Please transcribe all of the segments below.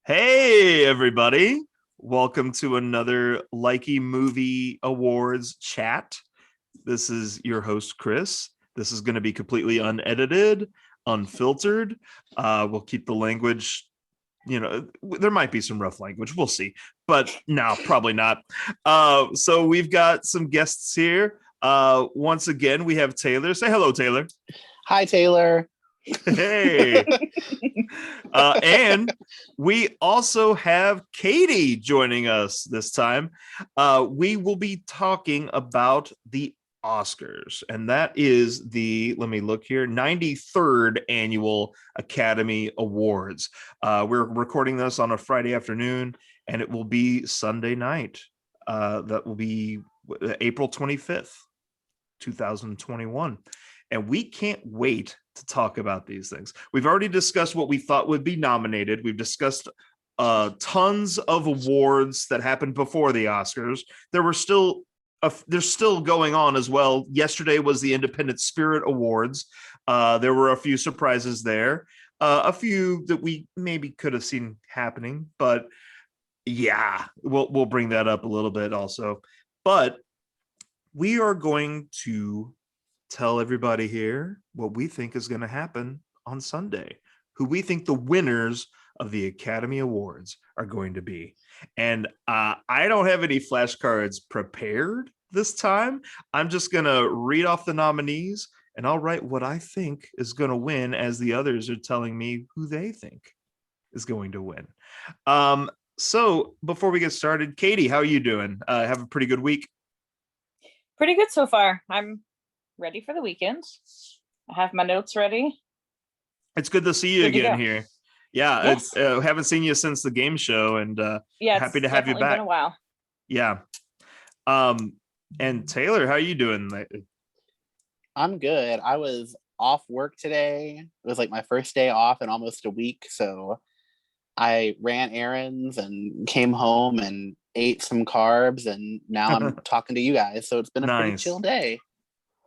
Hey, everybody. Welcome to another Likey Movie Awards chat. This is your host, Chris. This is going to be completely unedited, unfiltered. We'll keep the language, there might be some rough language. We'll see. But no, probably not. So we've got some guests here. Once again, we have Taylor. Say hello, Taylor. Hi, Taylor. Hey. And we also have Katie joining us this time. We will be talking about the Oscars, and that is let me look here, 93rd Annual Academy Awards. We're recording this on a Friday afternoon, and it will be Sunday night. That will be April 25th, 2021. And we can't wait to talk about these things. We've already discussed what we thought would be nominated. We've discussed tons of awards that happened before the Oscars. They're still going on as well. Yesterday was the Independent Spirit Awards. There were a few surprises there, a few that we maybe could have seen happening, but yeah, we'll bring that up a little bit also. But we are going to tell everybody here what we think is going to happen on Sunday, who we think the winners of the Academy Awards are going to be. And I don't have any flashcards prepared this time. I'm just going to read off the nominees, and I'll write what I think is going to win as the others are telling me who they think is going to win. So before we get started, Katie, how are you doing? Have a pretty good week? Pretty good so far. I'm ready for the weekend. I have my notes ready. It's good to see you again here. Yeah, yes. Haven't seen you since the game show, and happy to have you back. Been a while. Yeah. And Taylor, how are you doing? I'm good. I was off work today. It was like my first day off in almost a week, so I ran errands and came home and ate some carbs, and now I'm talking to you guys. So it's been a pretty chill day.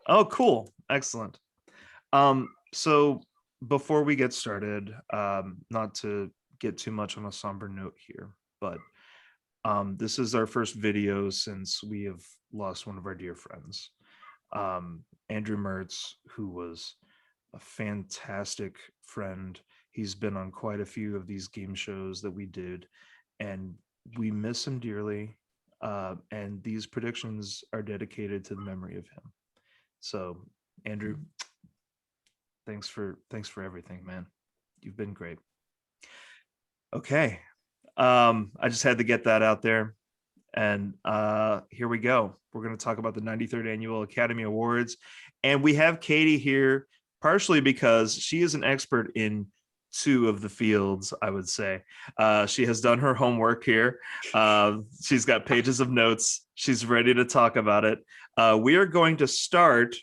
Oh, cool. Excellent. So before we get started, not to get too much on a somber note here, but this is our first video since we have lost one of our dear friends, Andrew Mertz, who was a fantastic friend. He's been on quite a few of these game shows that we did, and we miss him dearly. And these predictions are dedicated to the memory of him. So, Andrew, thanks for everything, man. You've been great. Okay. I just had to get that out there. And here we go. We're going to talk about the 93rd Annual Academy Awards. And we have Katie here partially because she is an expert in two of the fields, I would say. She has done her homework here. She's got pages of notes. She's ready to talk about it. We are going to start.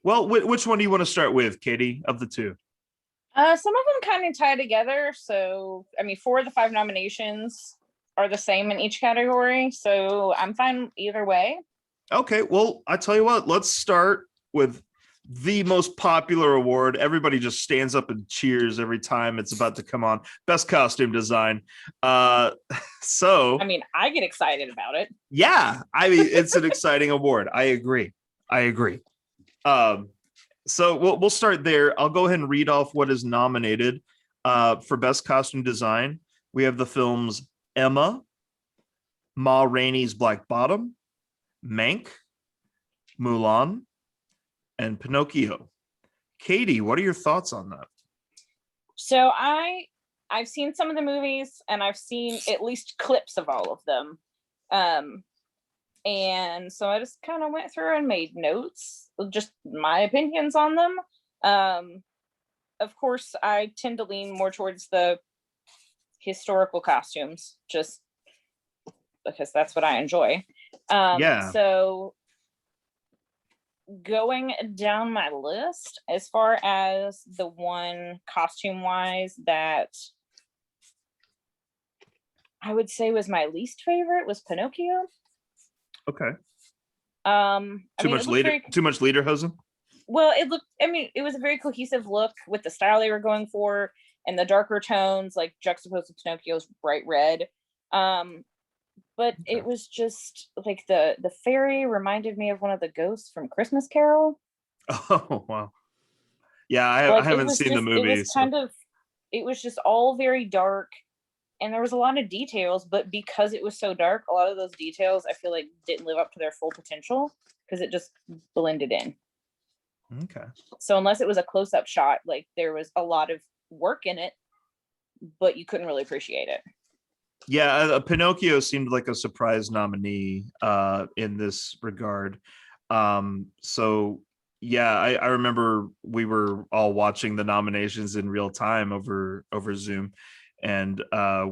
Well, which one do you want to start with, Katie, of the two? Some of them kind of tie together. So, 4 of the 5 nominations are the same in each category. So I'm fine either way. Okay, well, I tell you what, let's start with the most popular award. Everybody just stands up and cheers every time it's about to come on. Best costume design. So I get excited about it. Yeah, it's an exciting award. I agree. So we'll start there. I'll go ahead and read off what is nominated for best costume design. We have the films Emma, Ma Rainey's Black Bottom, Mank, Mulan, and Pinocchio. Katie, what are your thoughts on that? So I've seen some of the movies, and I've seen at least clips of all of them. And so I just kind of went through and made notes, just my opinions on them. Of course, I tend to lean more towards the historical costumes, just because that's what I enjoy. So going down my list, as far as the one costume wise that I would say was my least favorite was Pinocchio. Okay. Too much lederhosen? Well, it looked, it was a very cohesive look with the style they were going for. and the darker tones, like juxtaposed to Pinocchio's bright red. But it was just like the fairy reminded me of one of the ghosts from Christmas Carol. Oh wow. Yeah, I Like haven't seen the movie. It was just all very dark, and there was a lot of details, but because it was so dark, a lot of those details I feel like didn't live up to their full potential because it just blended in. Okay. So unless it was a close-up shot, like there was a lot of work in it, but you couldn't really appreciate it. Yeah, Pinocchio seemed like a surprise nominee in this regard. So yeah, I remember we were all watching the nominations in real time over Zoom, and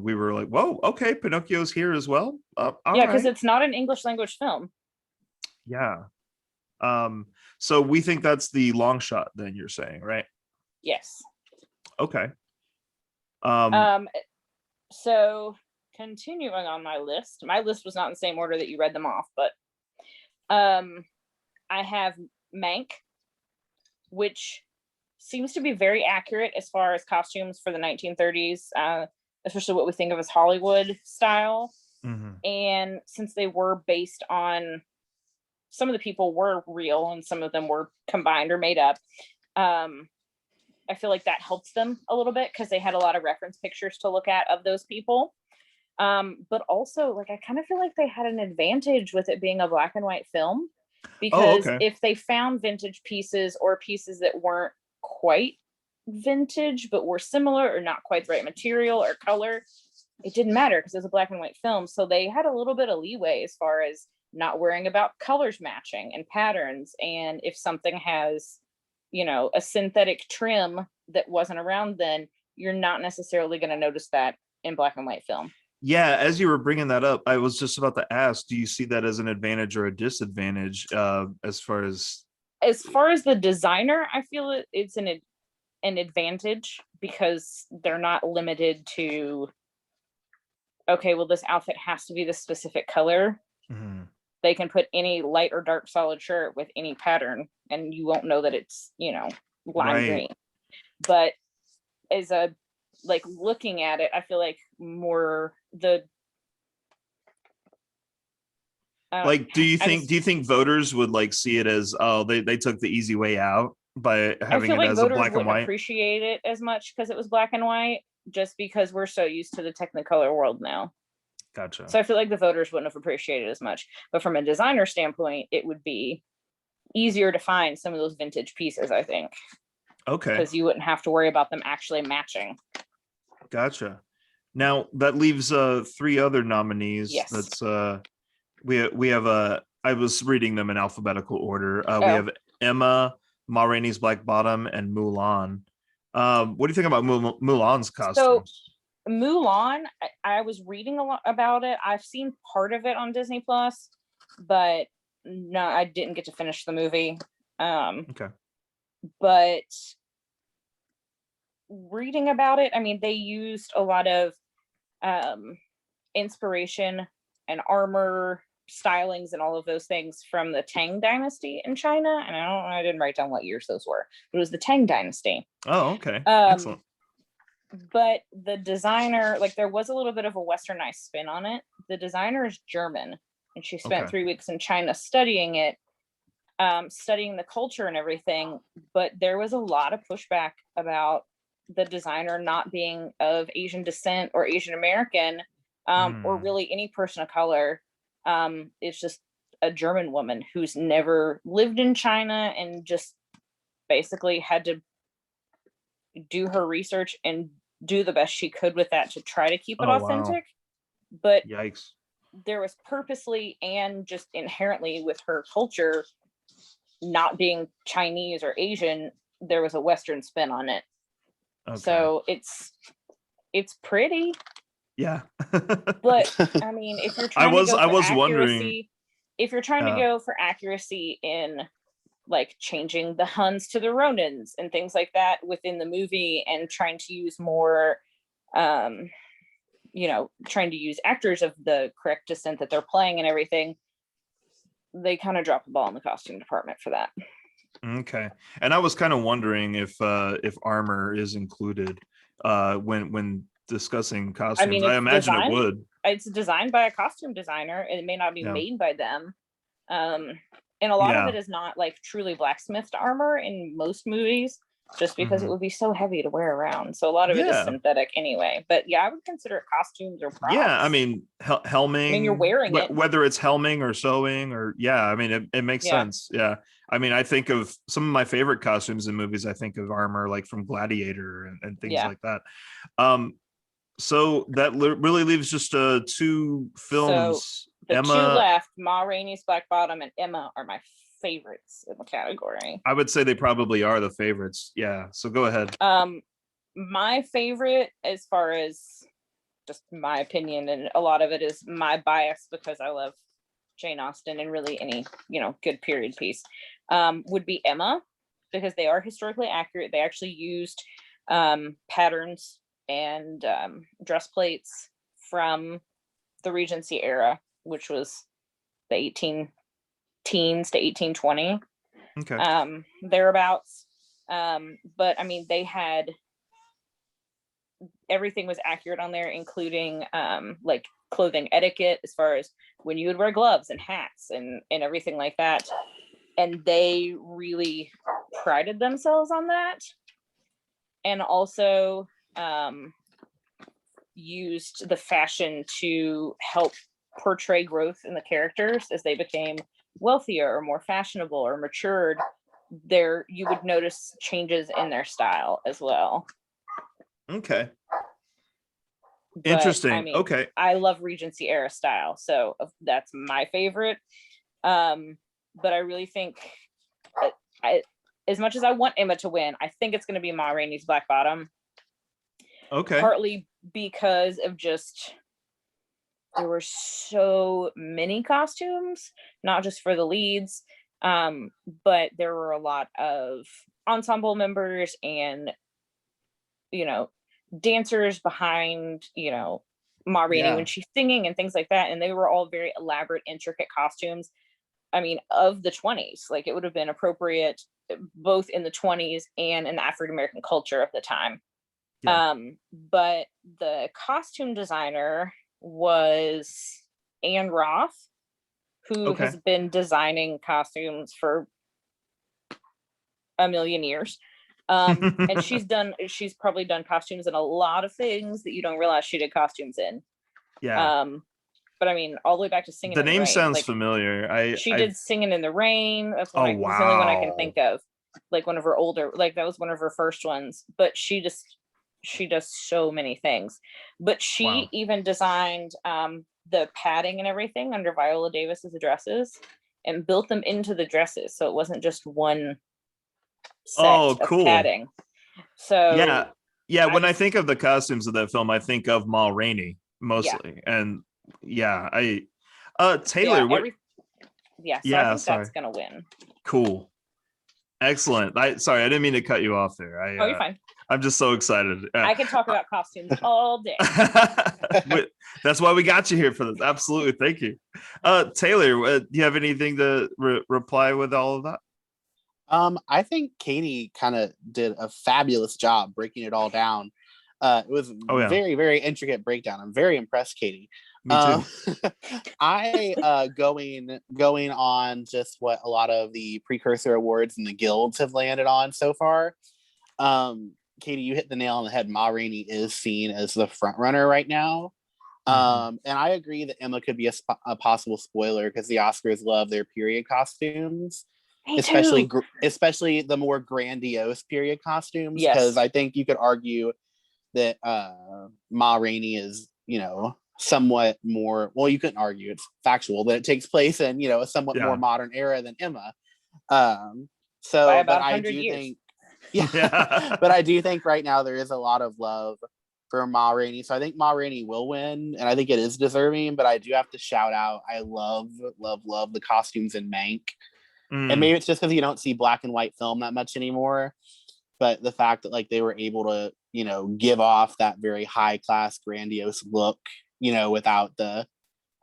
we were like, "Whoa, okay, Pinocchio's here as well." All yeah, because right. it's not an English language film. Yeah. So we think that's the long shot. Then you're saying, right? Yes. Okay. So continuing on my list was not in the same order that you read them off, but I have Mank, which seems to be very accurate as far as costumes for the 1930s, especially what we think of as Hollywood style. Mm-hmm. And since they were based on, some of the people were real and some of them were combined or made up, I feel like that helps them a little bit because they had a lot of reference pictures to look at of those people. But also, like, I kind of feel like they had an advantage with it being a black and white film, because if they found vintage pieces or pieces that weren't quite vintage but were similar or not quite the right material or color, it didn't matter because it was a black and white film. So they had a little bit of leeway as far as not worrying about colors matching and patterns. And if something has, a synthetic trim that wasn't around then, you're not necessarily going to notice that in black and white film. Yeah, as you were bringing that up, I was just about to ask, do you see that as an advantage or a disadvantage as far as the designer? I feel it's an advantage because they're not limited to, okay, well, this outfit has to be this specific color. Mm-hmm. They can put any light or dark solid shirt with any pattern and you won't know that it's, lime green. But as a, like, looking at it, I feel like more do you think voters would like see it as, oh, they took the easy way out by having it as a black and white? Appreciate it as much because it was black and white, just because we're so used to the Technicolor world now. Gotcha. So I feel like the voters wouldn't have appreciated it as much, but from a designer standpoint, it would be easier to find some of those vintage pieces, I think. Okay. Because you wouldn't have to worry about them actually matching. Gotcha. Now that leaves 3 other nominees. Yes. That's we have I was reading them in alphabetical order. We have Emma, Ma Rainey's Black Bottom, and Mulan. What do you think about Mulan's costumes? So Mulan, I was reading a lot about it. I've seen part of it on Disney Plus, but no, I didn't get to finish the movie. Okay. But reading about it, I mean, they used a lot of inspiration and armor stylings and all of those things from the Tang Dynasty in China. And I didn't write down what years those were, but it was the Tang Dynasty. Oh, okay. Excellent. But the designer, like, there was a little bit of a westernized spin on it. The designer is German, and she spent 3 weeks in China studying it, studying the culture and everything. But there was a lot of pushback about the designer not being of Asian descent or Asian American, or really any person of color. It's just a German woman who's never lived in China and just basically had to do her research and do the best she could with that to try to keep it authentic. Wow. But yikes, there was purposely and just inherently with her culture not being Chinese or Asian, there was a Western spin on it. Okay. So it's pretty. Yeah. But I mean, if you're trying to go for accuracy, if you're trying to go for accuracy in like changing the Huns to the Ronins and things like that within the movie and trying to use more, trying to use actors of the correct descent that they're playing and everything, they kind of dropped the ball in the costume department for that. Okay. And I was kind of wondering if armor is included when discussing I costumes. mean, I it's imagine it designed. would. It's designed by a costume designer. It may not be Yeah. made by them. And a lot of Yeah. it is not like truly blacksmithed armor in most movies, just because it Mhm. would be so heavy to wear around. So a lot of it is Yeah. synthetic anyway. But yeah, I would consider it costumes or props. Yeah, I mean, helming. I mean, you're wearing it. Whether it's helming or sewing or I mean, it makes Yeah. sense. Yeah, I mean, I think of some of my favorite costumes in movies. I think of armor like from Gladiator and things Yeah. like that. So that really leaves just two films. The Emma, two left, Ma Rainey's Black Bottom and Emma, are my favorites in the category. I would say they probably are the favorites. Yeah. So go ahead. My favorite, as far as just my opinion, and a lot of it is my bias because I love Jane Austen and really any good period piece, would be Emma, because they are historically accurate. They actually used patterns and dress plates from the Regency era, which was the 18 teens to 1820. Okay. Thereabouts. But I mean, they had everything was accurate on there, including like clothing etiquette, as far as when you would wear gloves and hats and everything like that. And they really prided themselves on that. And also used the fashion to help portray growth in the characters as they became wealthier or more fashionable or matured. There, you would notice changes in their style as well. Okay. But, Interesting. I mean, Okay. I love Regency era style, so that's my favorite. But I really think, as much as I want Emma to win, I think it's going to be Ma Rainey's Black Bottom. Okay. Partly because of just there were so many costumes, not just for the leads, but there were a lot of ensemble members and dancers behind Ma Rainey when she's singing and things like that, and they were all very elaborate, intricate costumes. I mean, of the 20s, like it would have been appropriate both in the 20s and in the African American culture of the time. Yeah. But the costume designer was Anne Roth, who has been designing costumes for a million years. And she's probably done costumes in a lot of things that you don't realize she did costumes in. Yeah. But I mean, all the way back to Singing The in the Rain. name sounds like, familiar. She did Singing in the Rain. That's wow. the only one I can think of. Like one of her older, like that was one of her first ones. But she does so many things. But she even designed the padding and everything under Viola Davis's dresses and built them into the dresses, so it wasn't just one set of padding. So yeah. When I think of the costumes of that film, I think of Ma Rainey mostly, and Taylor. So I think that's gonna win. Cool. Excellent. I didn't mean to cut you off there. You're fine. I'm just so excited. I can talk about costumes all day. That's why we got you here for this. Absolutely. Thank you. Taylor, do you have anything to reply with all of that? I think Katie kind of did a fabulous job breaking it all down. It was very, very intricate breakdown. I'm very impressed, Katie. Me too. Going on just what a lot of the precursor awards and the guilds have landed on so far. Katie, you hit the nail on the head. Ma Rainey is seen as the front runner right now. And I agree that Emma could be a possible spoiler because the Oscars love their period costumes. Especially the more grandiose period costumes, because I think you could argue that Ma Rainey is, somewhat more, well, you couldn't argue, it's factual that it takes place in, a somewhat more modern era than Emma. But I do think, but I do think right now there is a lot of love for Ma Rainey. So I think Ma Rainey will win, and I think it is deserving, but I do have to shout out, I love the costumes in Mank. And maybe it's just because you don't see black and white film that much anymore, but the fact that like they were able to give off that very high class grandiose look without the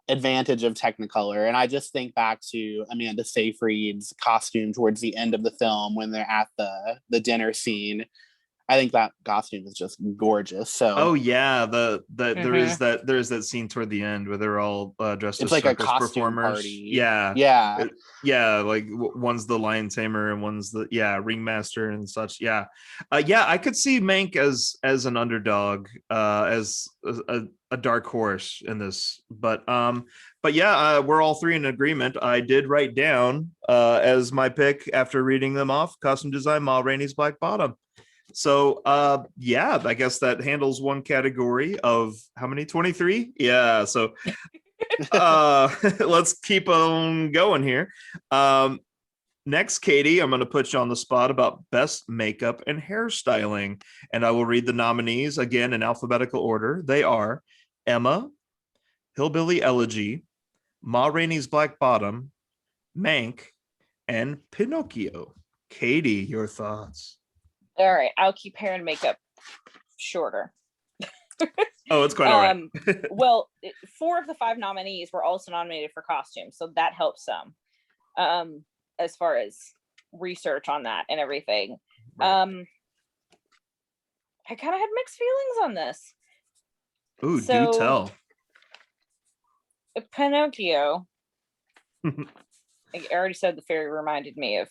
advantage of Technicolor. And I just think back to Amanda Seyfried's costume towards the end of the film when they're at the dinner scene. I think that costume is just gorgeous. So Oh yeah, there is Mhm. that scene toward the end where they're all dressed it's as like a circus costume performers. party. Yeah, Yeah. yeah, like one's the lion tamer and one's the ringmaster and such. Yeah, yeah, I could see Mank as an underdog, as a dark horse in this, but yeah, we're all three in agreement. I did write down as my pick after reading them off, costume design, Ma Rainey's Black Bottom. So yeah, I guess that handles one category of how many? 23? Yeah. So let's keep on going here. Next, Katie, I'm going to put you on the spot about best makeup and hairstyling. And I will read the nominees again in alphabetical order. They are Emma, Hillbilly Elegy, Ma Rainey's Black Bottom, Mank, and Pinocchio. Katie, your thoughts? All right, I'll keep hair and makeup shorter. Oh, it's quite all right. Well, 4 of the 5 nominees were also nominated for costumes, so that helps some. As far as research on that and everything. Right. I kind of had mixed feelings on this. Ooh, So, do tell. Pinocchio. I already said the fairy reminded me of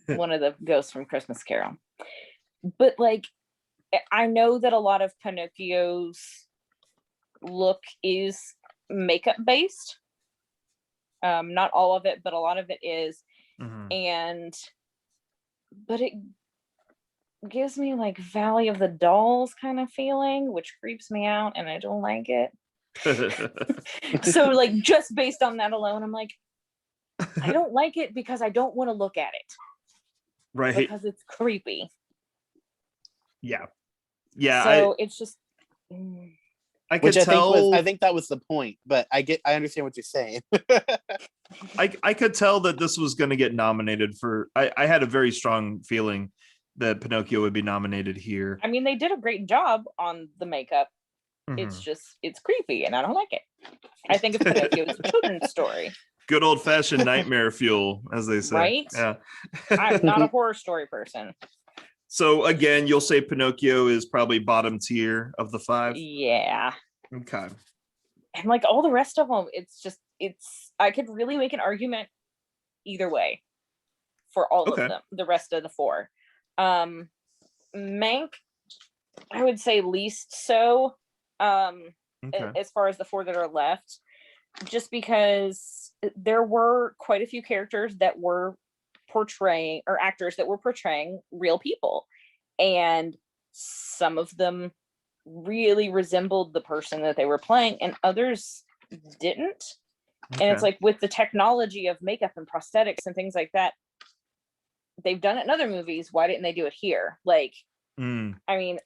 one of the ghosts from Christmas Carol. But like, I know that a lot of Pinocchio's look is makeup based. Not all of it, but a lot of it is. Mhm. But it gives me like Valley of the Dolls kind of feeling, which creeps me out and I don't like it. So like just based on that alone, I'm like, I don't like it because I don't want to look at it. Right. Because it's creepy. Yeah. Yeah. So it's just I could tell. I think that was the point, but I understand what you're saying. I could tell that this was going to get nominated for. I had a very strong feeling that Pinocchio would be nominated here. I mean, they did a great job on the makeup. Mhm. It's creepy and I don't like it. I think of Pinocchio as a children's story. Good old fashioned nightmare fuel, as they say. Right? Yeah. I'm not a horror story person. So again, you'll say Pinocchio is probably bottom tier of the 5. Yeah. Okay. And like all the rest of them, I could really make an argument either way for all of them, the rest of the 4. Mank, I would say least so, as far as the 4 that are left, just because there were quite a few characters that were portraying, or actors that were portraying real people, and some of them really resembled the person that they were playing and others didn't. And it's like, with the technology of makeup and prosthetics and things like that, they've done it in other movies, why didn't they do it here? Like, I mean,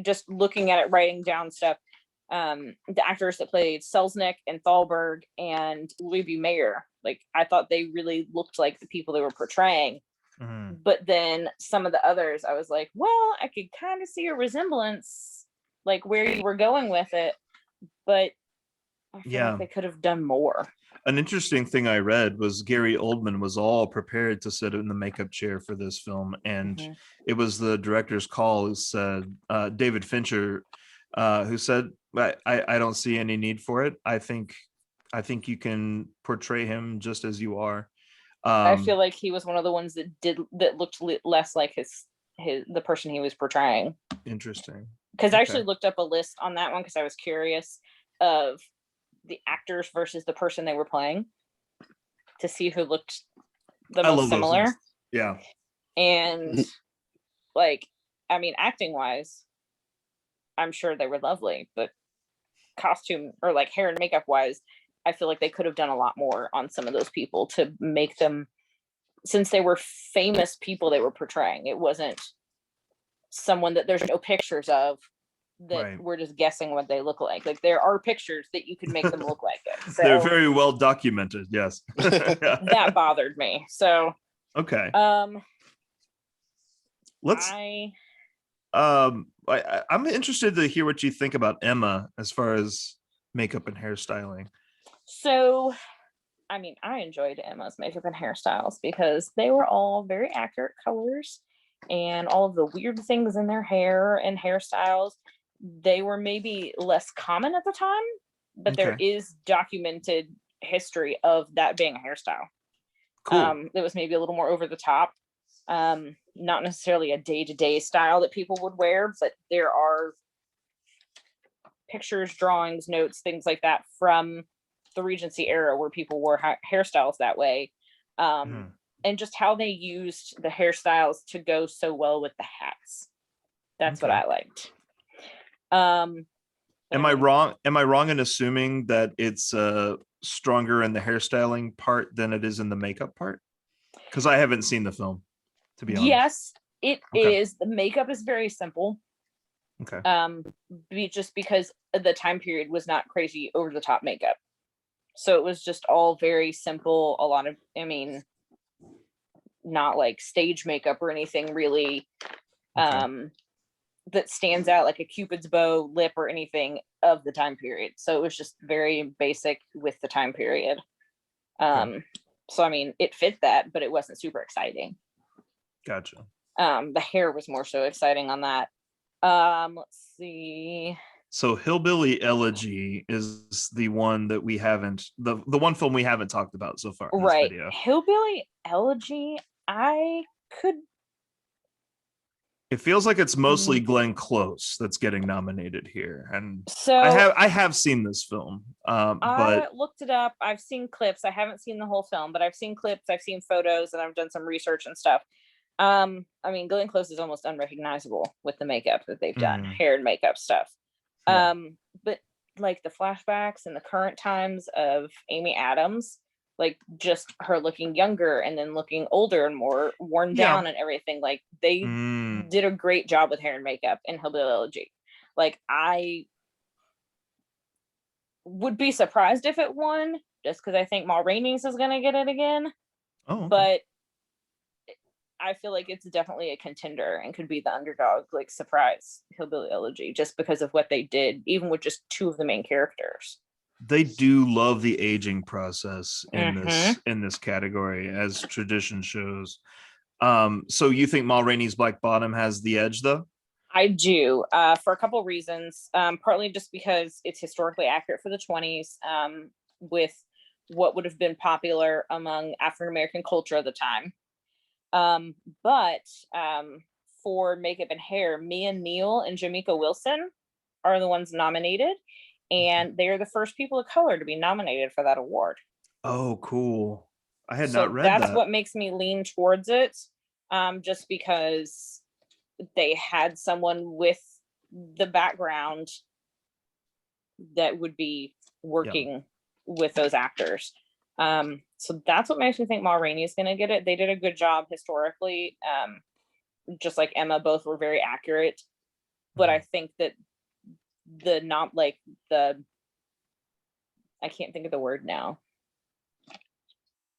just looking at it, writing down stuff, the actors that played Selznick and Thalberg and Louis B. Mayer, like, I thought they really looked like the people they were portraying. But then some of the others, I was like, well, I could kind of see a resemblance, like where you were going with it, but I feel like they could have done more. An interesting thing I read was Gary Oldman was all prepared to sit in the makeup chair for this film, and it was the director's call who said, David Fincher, who said, I don't see any need for it. I think you can portray him just as you are. I feel like he was one of the ones that looked less like the person he was portraying. Interesting. Because I actually looked up a list on that one because I was curious of the actors versus the person they were playing to see who looked the most similar. Yeah. And like, I mean, acting wise, I'm sure they were lovely, but costume or like hair and makeup wise, I feel like they could have done a lot more on some of those people to make them, since they were famous people they were portraying. It wasn't someone that there's no pictures of that we're just guessing what they look like. Like, there are pictures that you can make them look like it. So they're very well documented. Yes. That bothered me. So okay. Let's I'm interested to hear what you think about Emma as far as makeup and hairstyling. So, I mean, I enjoyed Emma's makeup and hairstyles because they were all very accurate colors, and all of the weird things in their hair and hairstyles, they were maybe less common at the time, but there Okay. is documented history of that being a hairstyle. Cool. That was maybe a little more over the top. Not necessarily a day-to-day style that people would wear, but there are pictures, drawings, notes, things like that from the Regency era where people wore hairstyles that way. And just how they used the hairstyles to go so well with the hats. That's what Okay. I liked. Am I wrong? Am I wrong in assuming that it's stronger in the hairstyling part than it is in the makeup part? Because I haven't seen the film, to be honest. Yes, it is. The makeup is very simple. Okay. Just because the time period was not crazy over the top makeup, so it was just all very simple. A lot of, I mean, not like stage makeup or anything really. That stands out like a Cupid's bow, lip, or anything of the time period. So it was just very basic with the time period. So I mean, it fit that, but it wasn't super exciting. Gotcha. The hair was more so exciting on that. Let's see. So Hillbilly Elegy is the one that we haven't, the one film we haven't talked about so far in this video. Hillbilly Elegy, it feels like it's mostly Glenn Close that's getting nominated here, and so I have seen this film. But I looked it up. I've seen clips. I haven't seen the whole film, but I've seen clips. I've seen photos, and I've done some research and stuff. I mean, Glenn Close is almost unrecognizable with the makeup that they've done, hair and makeup stuff. Yeah. But like the flashbacks and the current times of Amy Adams, like just her looking younger and then looking older and more worn down and everything, like they did a great job with hair and makeup in Hillbilly Elegy. Like I would be surprised if it won, just because I think Ma Rainey's is gonna get it again. Oh, okay. But I feel like it's definitely a contender and could be the underdog, like surprise Hillbilly Elegy, just because of what they did, even with just two of the main characters. They do love the aging process in this category, as tradition shows. So you think Ma Rainey's Black Bottom has the edge, though? I do, for a couple reasons. Partly just because it's historically accurate for the 20s, with what would have been popular among African American culture at the time. But for makeup and hair, Mia Neal and Jamaica Wilson are the ones nominated, and they are the first people of color to be nominated for that award. Oh, cool. I had not read that's that. what makes me lean towards it, just because they had someone with the background that would be working with those actors. So that's what makes me think Ma Rainey is going to get it. They did a good job historically. Just like Emma, both were very accurate. But I think that I can't think of the word now.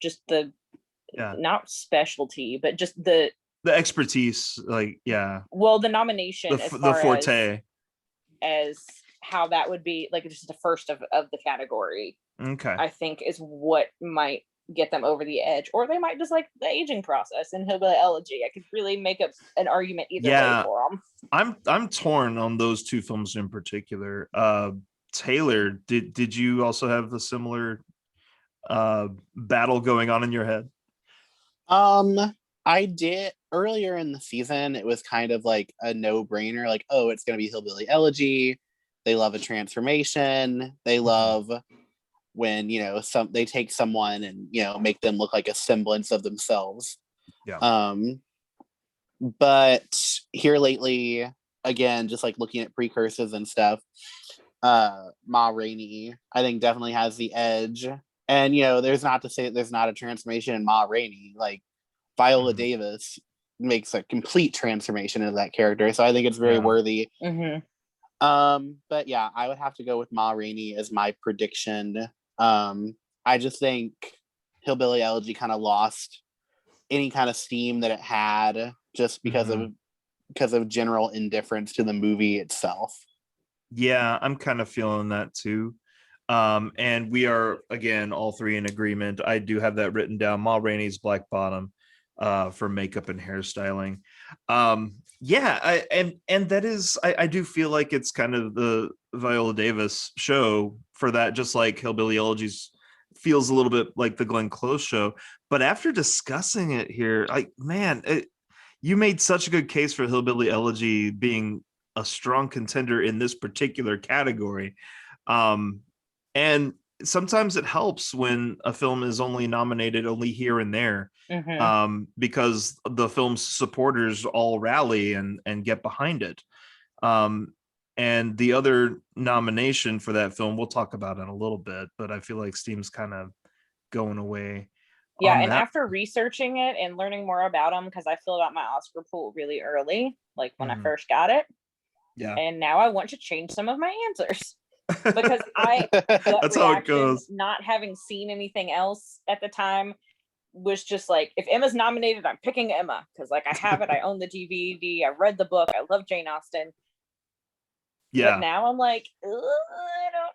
Just not specialty, but just the expertise, like, well, the nomination, the forte, as how that would be, like, just the first of the category. Okay. I think is what might get them over the edge, or they might just like the aging process in Hillbilly Elegy. I could really make up an argument either way for them. I'm torn on those two films in particular. Taylor, did you also have the similar battle going on in your head? I did earlier in the season. It was kind of like a no-brainer, like, oh, it's gonna be Hillbilly Elegy. They love a transformation. They love when they take someone and make them look like a semblance of themselves. But here lately, again, just like looking at precursors and stuff, Ma Rainey I think definitely has the edge. And there's not to say that there's not a transformation in Ma Rainey. Like Viola Davis makes a complete transformation of that character, so I think it's very worthy. But yeah, I would have to go with Ma Rainey as my prediction. I just think Hillbilly Elegy kind of lost any kind of steam that it had just because of general indifference to the movie itself. Yeah, I'm kind of feeling that too. And we are, again, all three in agreement. I do have that written down. Ma Rainey's Black Bottom for makeup and hairstyling. And that is, I do feel like it's kind of the Viola Davis show for that, just like Hillbilly Elegies feels a little bit like the Glenn Close show. But after discussing it here, like, man, you made such a good case for Hillbilly Elegy being a strong contender in this particular category. And sometimes it helps when a film is only nominated only here and there, because the film's supporters all rally and get behind it. And the other nomination for that film, we'll talk about in a little bit, but I feel like Steam's kind of going away. Yeah, and after researching it and learning more about them, because I filled out my Oscar pool really early, like when I first got it. Yeah. And now I want to change some of my answers because that's how it goes. Not having seen anything else at the time was just like, if Emma's nominated, I'm picking Emma because like I have it, I own the DVD, I read the book, I love Jane Austen. Yeah. But now I'm like,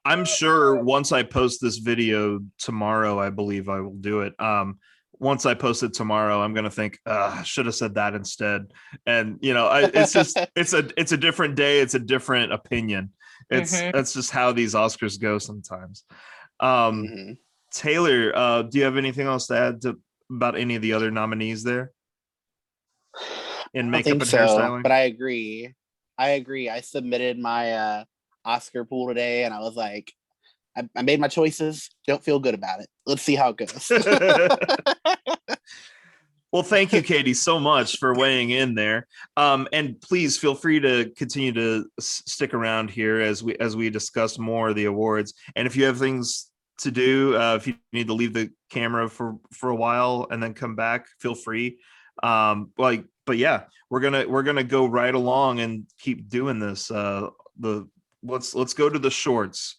I'm sure once I post this video tomorrow, I believe I will do it. Once I post it tomorrow, I'm gonna think, I should have said that instead. And it's just it's a different day, it's a different opinion. That's just how these Oscars go sometimes. Taylor, do you have anything else to add about any of the other nominees there in makeup and hairstyling? But I agree. I submitted my Oscar pool today, and I was like, I made my choices. Don't feel good about it. Let's see how it goes. Well, thank you, Katie, so much for weighing in there. And please feel free to continue to stick around here as we discuss more of the awards. And if you have things to do, if you need to leave the camera for a while and then come back, feel free. But yeah, we're gonna go right along and keep doing this. Let's go to the shorts.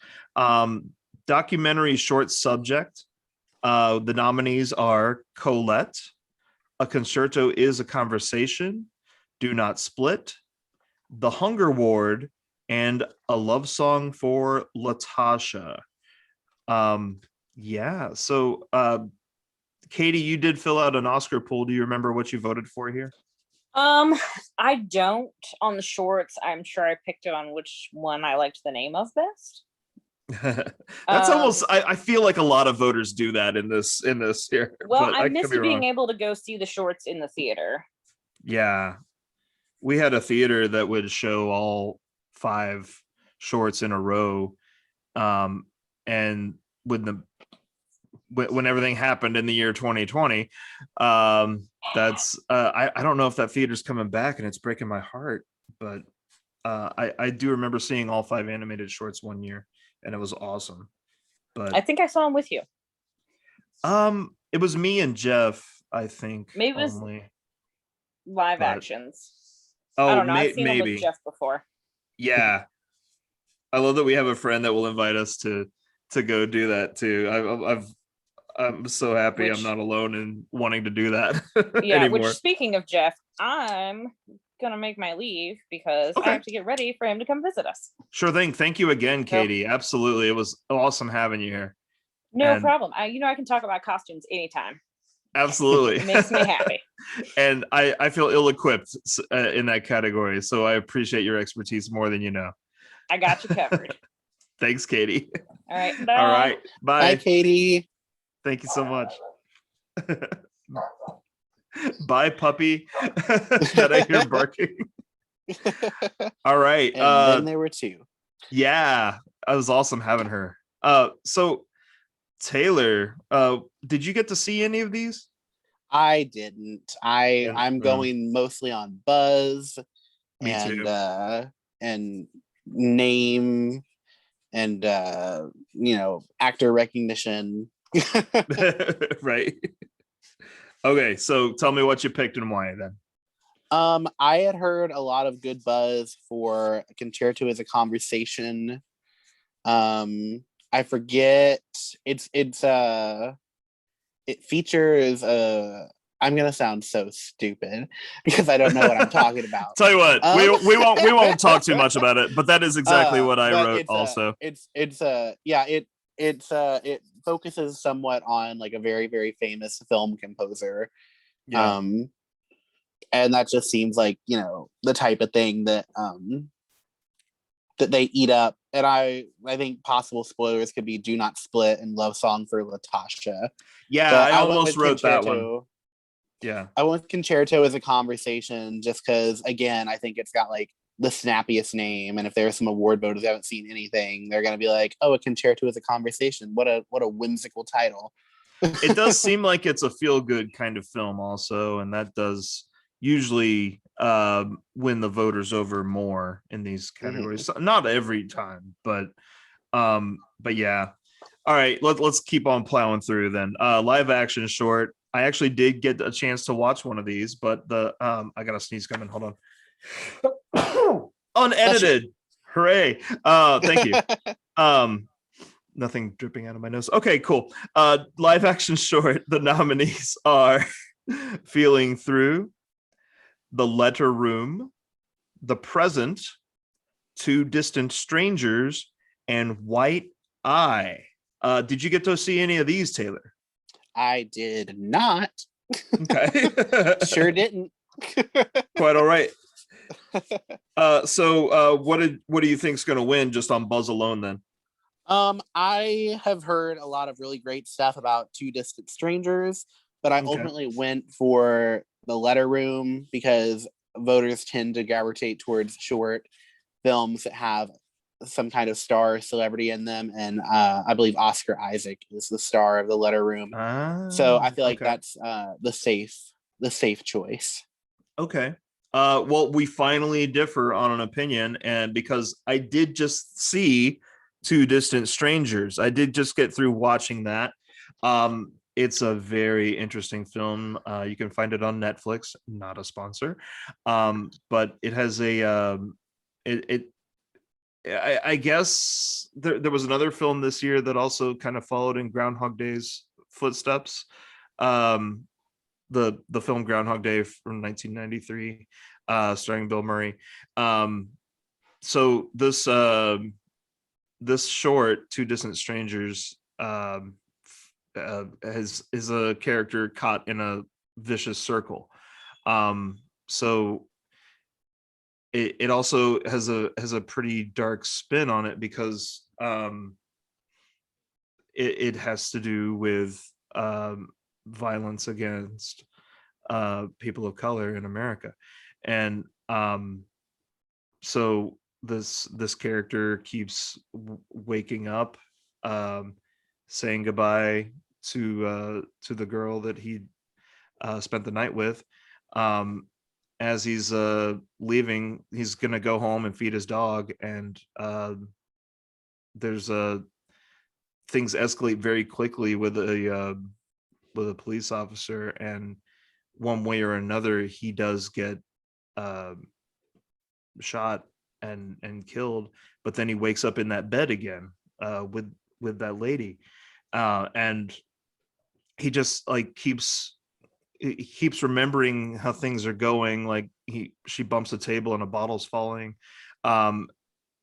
Documentary short subject. The nominees are Colette, A Concerto is a Conversation, Do Not Split, The Hunger Ward, and A Love Song for Latasha. So Katie, you did fill out an Oscar pool. Do you remember what you voted for here? I don't. On the shorts, I'm sure I picked it on which one I liked the name of best. That's almost, I feel like a lot of voters do that in this here. Well, I missed being able to go see the shorts in the theater. Yeah, we had a theater that would show all 5 shorts in a row, and when everything happened in the year 2020, that's I don't know if that theater's coming back, and it's breaking my heart, but I do remember seeing all 5 animated shorts one year, and it was awesome. But I think I saw them with you. It was me and Jeff, I think. Maybe it was only live actions. Oh, I don't know. I've seen them with Jeff before. Yeah, I love that we have a friend that will invite us to go do that too. I'm so happy I'm not alone in wanting to do that anymore. Which, speaking of Jeff, I'm gonna make my leave because I have to get ready for him to come visit us. Sure thing. Thank you again, Katie. Absolutely. It was awesome having you here. No problem. I can talk about costumes anytime. Absolutely. It makes me happy. And I feel ill-equipped in that category, so I appreciate your expertise more than you know. I got you covered. Thanks, Katie. All right. Bye. All right. Bye. Bye, Katie. Thank you so much. Bye, puppy. That I hear barking. All right. And then there were 2. Yeah, it was awesome having her. So Taylor, did you get to see any of these? I didn't. I'm going mostly on buzz. Me too. And name and actor recognition. Right. Okay, so tell me what you picked and why then. I had heard a lot of good buzz for A Concerto as a Conversation. I forget it features I'm gonna sound so stupid because I don't know what I'm talking about. Tell you what, we won't talk too much about it, but that is exactly what I wrote also. It focuses somewhat on like a very, very famous film composer. Yeah. And that just seems like, the type of thing that that they eat up. And I think possible spoilers could be Do Not Split and Love Song for Latasha. Yeah, But I I went almost with wrote that one. Concerto. Yeah. I went with Concerto as a conversation just because, again, I think it's got like the snappiest name. And if there's some award voters who haven't seen anything, they're gonna be like, "Oh, a Concerto is a conversation. What a whimsical title." It does seem like it's a feel-good kind of film also, and that does usually win the voters over more in these categories. Not every time, but yeah. All right, let's keep on plowing through then. Live action short. I actually did get a chance to watch one of these, but I got a sneeze coming. Hold on. Unedited. Hooray. Thank you. Nothing dripping out of my nose. Okay, cool. Live action short. The nominees are Feeling Through, The Letter Room, The Present, Two Distant Strangers, and White Eye. Did you get to see any of these, Taylor? I did not. Okay. Sure didn't. Quite all right. So what do you think's going to win just on buzz alone then? I have heard a lot of really great stuff about Two Distant Strangers, but I ultimately went for The Letter Room because voters tend to gravitate towards short films that have some kind of star celebrity in them, and I believe Oscar Isaac is the star of The Letter Room. So I feel like that's the safe choice. Okay. Well, we finally differ on an opinion, and because I did just see Two Distant Strangers, I did just get through watching that. It's a very interesting film. You can find it on Netflix, not a sponsor, but it has a I guess there was another film this year that also kind of followed in Groundhog Day's footsteps. The film Groundhog Day from 1993, starring Bill Murray. So this short, Two Distant Strangers, is a character caught in a vicious circle. So it also has a pretty dark spin on it because it has to do with violence against people of color in America, and so this character keeps waking up, saying goodbye to the girl that he spent the night with. As he's leaving, he's gonna go home and feed his dog, and there's things escalate very quickly with a police officer, and one way or another he does get shot and killed, but then he wakes up in that bed again with that lady, and he just like keeps remembering how things are going. Like she bumps a table and a bottle's falling.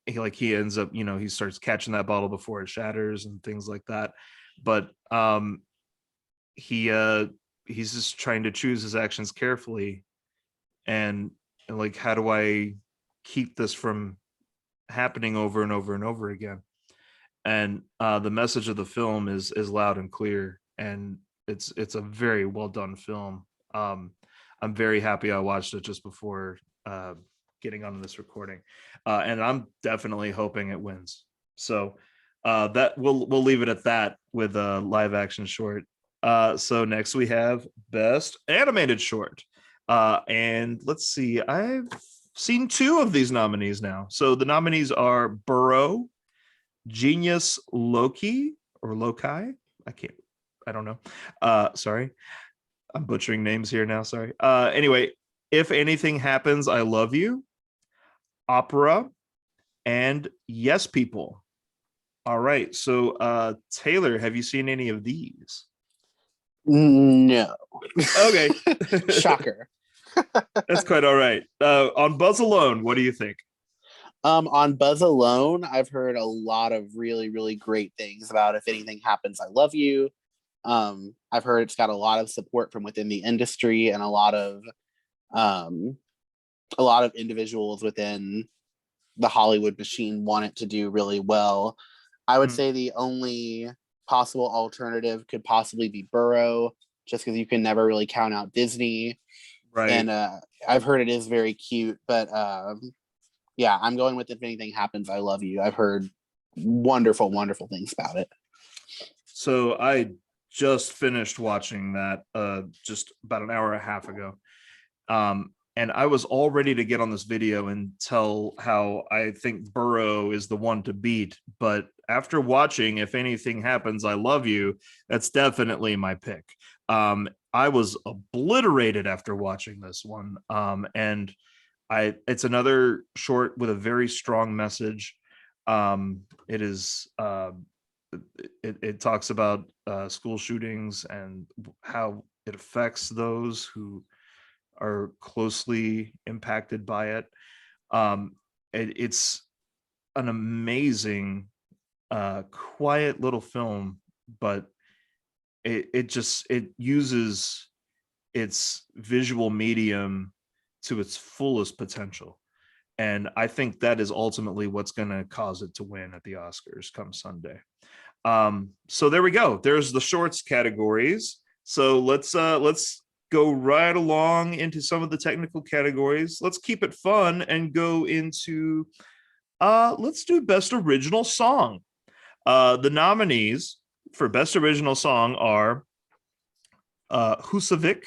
He ends up, he starts catching that bottle before it shatters and things like that. But he's just trying to choose his actions carefully, and like, how do I keep this from happening over and over and over again? And the message of the film is loud and clear, and it's a very well done film. I'm very happy I watched it just before getting on this recording, and I'm definitely hoping it wins. So that we'll leave it at that with a live action short. So next we have Best Animated Short, and let's see, I've seen two of these nominees now. So the nominees are Burrow, Genius Loki or Loci. I don't know. Sorry, I'm butchering names here now. Sorry. Anyway, If Anything Happens, I Love You, Opera, and Yes People. All right. So Taylor, have you seen any of these? No. Okay. Shocker. That's quite all right. On Buzz alone, what do you think? On Buzz alone, I've heard a lot of really, really great things about If Anything Happens, I Love You. I've heard it's got a lot of support from within the industry and a lot of um, a lot of individuals within the Hollywood machine want it to do really well. I would say the only possible alternative could possibly be Burrow, just because you can never really count out Disney. Right. And I've heard it is very cute, but yeah, I'm going with If Anything Happens, I Love You. I've heard wonderful, wonderful things about it. So I just finished watching that just about an hour and a half ago. And I was all ready to get on this video and tell how I think Burrow is the one to beat. But after watching If Anything Happens, I Love You, that's definitely my pick. I was obliterated after watching this one. And it's another short with a very strong message. It is it talks about school shootings and how it affects those who are closely impacted by it. It's an amazing, quiet little film, but it uses its visual medium to its fullest potential. And I think that is ultimately what's going to cause it to win at the Oscars come Sunday. So there we go. There's the shorts categories. So let's go right along into some of the technical categories. Let's keep it fun and go into let's do Best Original Song. The nominees for Best Original Song are Husavik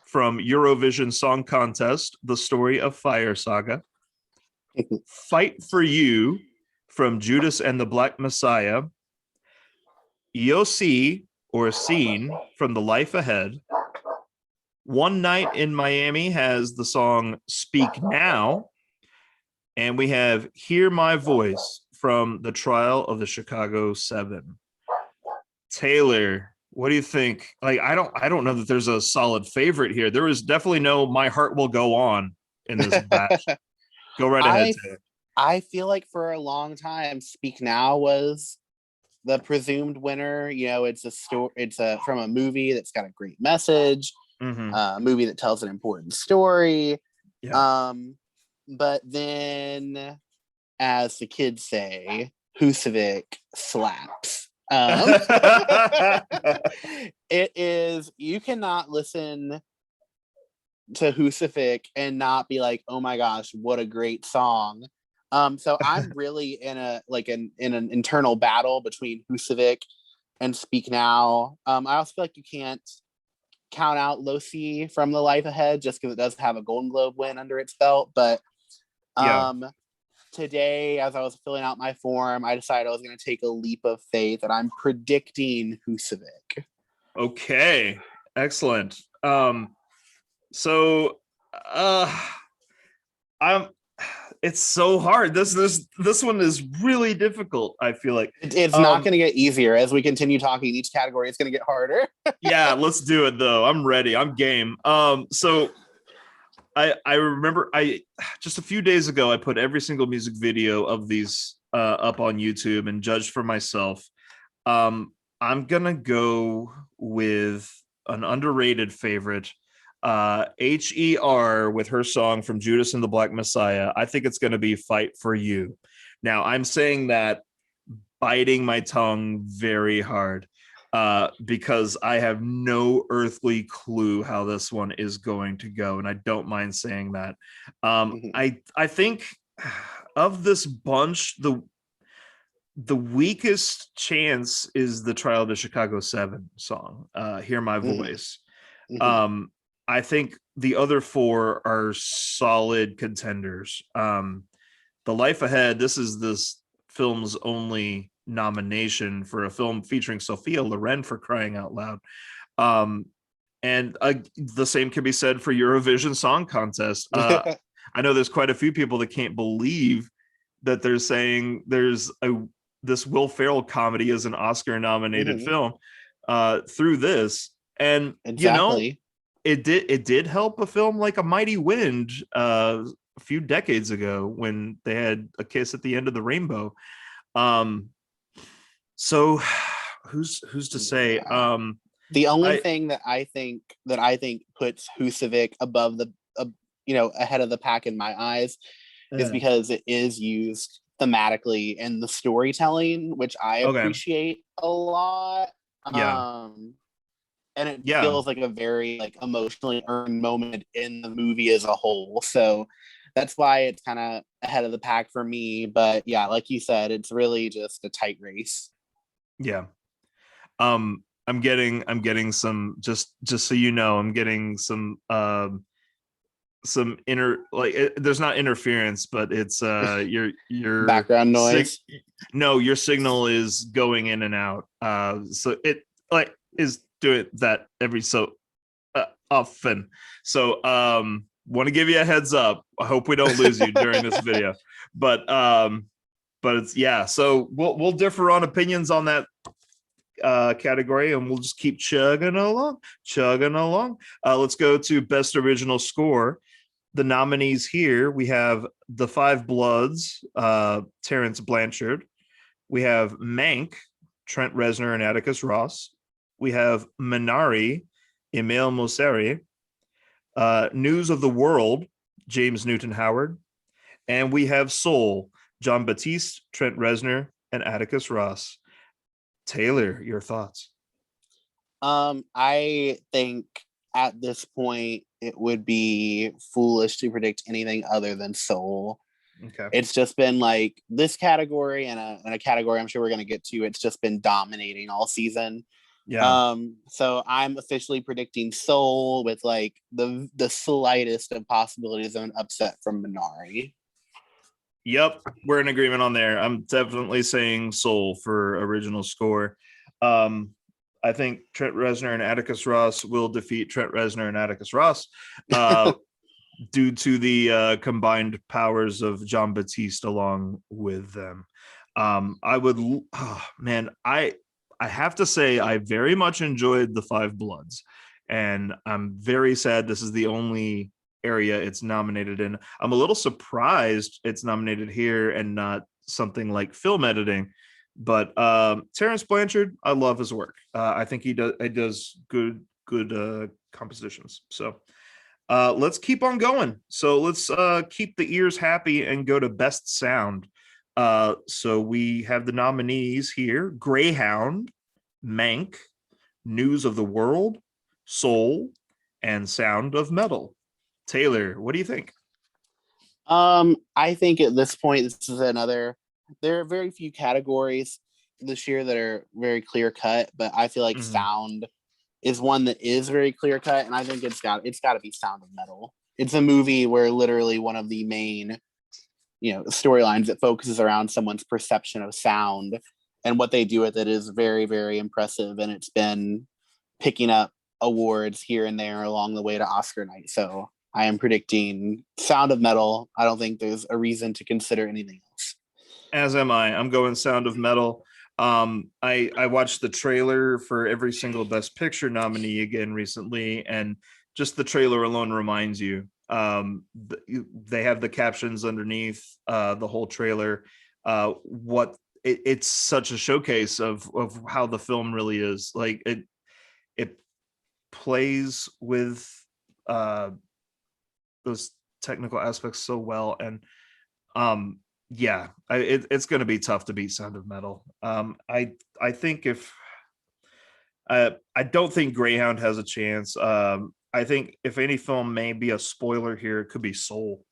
from Eurovision Song Contest, The Story of Fire Saga. Fight for You from Judas and the Black Messiah. Yossi or Scene from The Life Ahead. One Night in Miami has the song Speak Now. And we have Hear My Voice from The Trial of the Chicago 7. Taylor, what do you think? Like, I don't know that there's a solid favorite here. There is definitely no My Heart Will Go On in this batch. Go right ahead, Taylor. I feel like for a long time, Speak Now was the presumed winner. You know, it's a story. It's from a movie that's got a great message. A movie that tells an important story. Yeah. But then, as the kids say, Husavik slaps. It is, you cannot listen to Husavik and not be like, oh my gosh, what a great song. So I'm really in an internal battle between Husavik and Speak Now. I also feel like you can't count out Losi from The Life Ahead just because it does have a Golden Globe win under its belt. But today, as I was filling out my form, I decided I was going to take a leap of faith and I'm predicting Husavik. Okay, excellent. It's so hard. This one is really difficult. I feel like it's not going to get easier as we continue talking. Each category is going to get harder. Yeah, let's do it though. I'm ready. I'm game. So I remember just a few days ago I put every single music video of these up on YouTube and judged for myself. I'm gonna go with an underrated favorite. HER with her song from Judas and the Black Messiah. I think it's going to be Fight for You. Now, I'm saying that biting my tongue very hard because I have no earthly clue how this one is going to go, and I don't mind saying that. I think of this bunch, the weakest chance is the Trial of the Chicago 7 song, Hear My Voice. I think the other four are solid contenders. The Life Ahead, this is this film's only nomination for a film featuring Sophia Loren, for crying out loud. And the same can be said for Eurovision Song Contest. I know there's quite a few people that can't believe that they're saying there's this Will Ferrell comedy as an Oscar-nominated film through this. And, you know, it did help a film like A Mighty Wind a few decades ago when they had A Kiss at the End of the Rainbow. So who's to say? The only thing that I think puts Husavik above ahead of the pack in my eyes is Yeah. because it is used thematically in the storytelling, which I Okay. appreciate a lot. Yeah. And it Yeah. feels like a very like emotionally earned moment in the movie as a whole. So that's why it's kind of ahead of the pack for me. But yeah, like you said, it's really just a tight race. Yeah. I'm getting some, just so you know, I'm getting some inner, like there's not interference, but it's your Background noise. no, your signal is going in and out. So it like is doing that every so often. So want to give you a heads up. I hope we don't lose you during this video. But it's, yeah, so we'll differ on opinions on that category, and we'll just keep chugging along. Let's go to best original score. The nominees here, we have The Five Bloods, Terrence Blanchard. We have Mank, Trent Reznor and Atticus Ross. We have Minari, Emile Mosseri. News of the World, James Newton Howard. And we have Soul, John Batiste, Trent Reznor, and Atticus Ross. Taylor, your thoughts? I think at this point it would be foolish to predict anything other than Soul. Okay. It's just been like this category and a category I'm sure we're going to get to. It's just been dominating all season. Yeah. So I'm officially predicting Soul with like the slightest of possibilities of an upset from Minari. Yep, we're in agreement on there. I'm definitely saying Soul for original score. I think Trent Reznor and Atticus Ross will defeat Trent Reznor and Atticus Ross due to the combined powers of John Batiste along with them. I would, I have to say I very much enjoyed The Five Bloods, and I'm very sad this is the only area it's nominated in. I'm a little surprised it's nominated here and not something like film editing. But Terrence Blanchard, I love his work. I think he does good compositions. So let's keep on going. So let's keep the ears happy and go to best sound. So we have the nominees here: Greyhound, Mank, News of the World, Soul, and Sound of Metal. Taylor, what do you think? I think at this point, this is another. There are very few categories this year that are very clear cut, but I feel like sound is one that is very clear cut, and I think it's got to be Sound of Metal. It's a movie where literally one of the main, storylines that focuses around someone's perception of sound, and what they do with it is very, very impressive, and it's been picking up awards here and there along the way to Oscar night. So I am predicting Sound of Metal. I don't think there's a reason to consider anything else. As am I. I'm going Sound of Metal. I watched the trailer for every single Best Picture nominee again recently, and just the trailer alone reminds you. They have the captions underneath the whole trailer. It's such a showcase of how the film really is. Like it plays with those technical aspects so well, and it's going to be tough to beat Sound of Metal. I think if I don't think Greyhound has a chance. I think if any film may be a spoiler here, it could be Soul.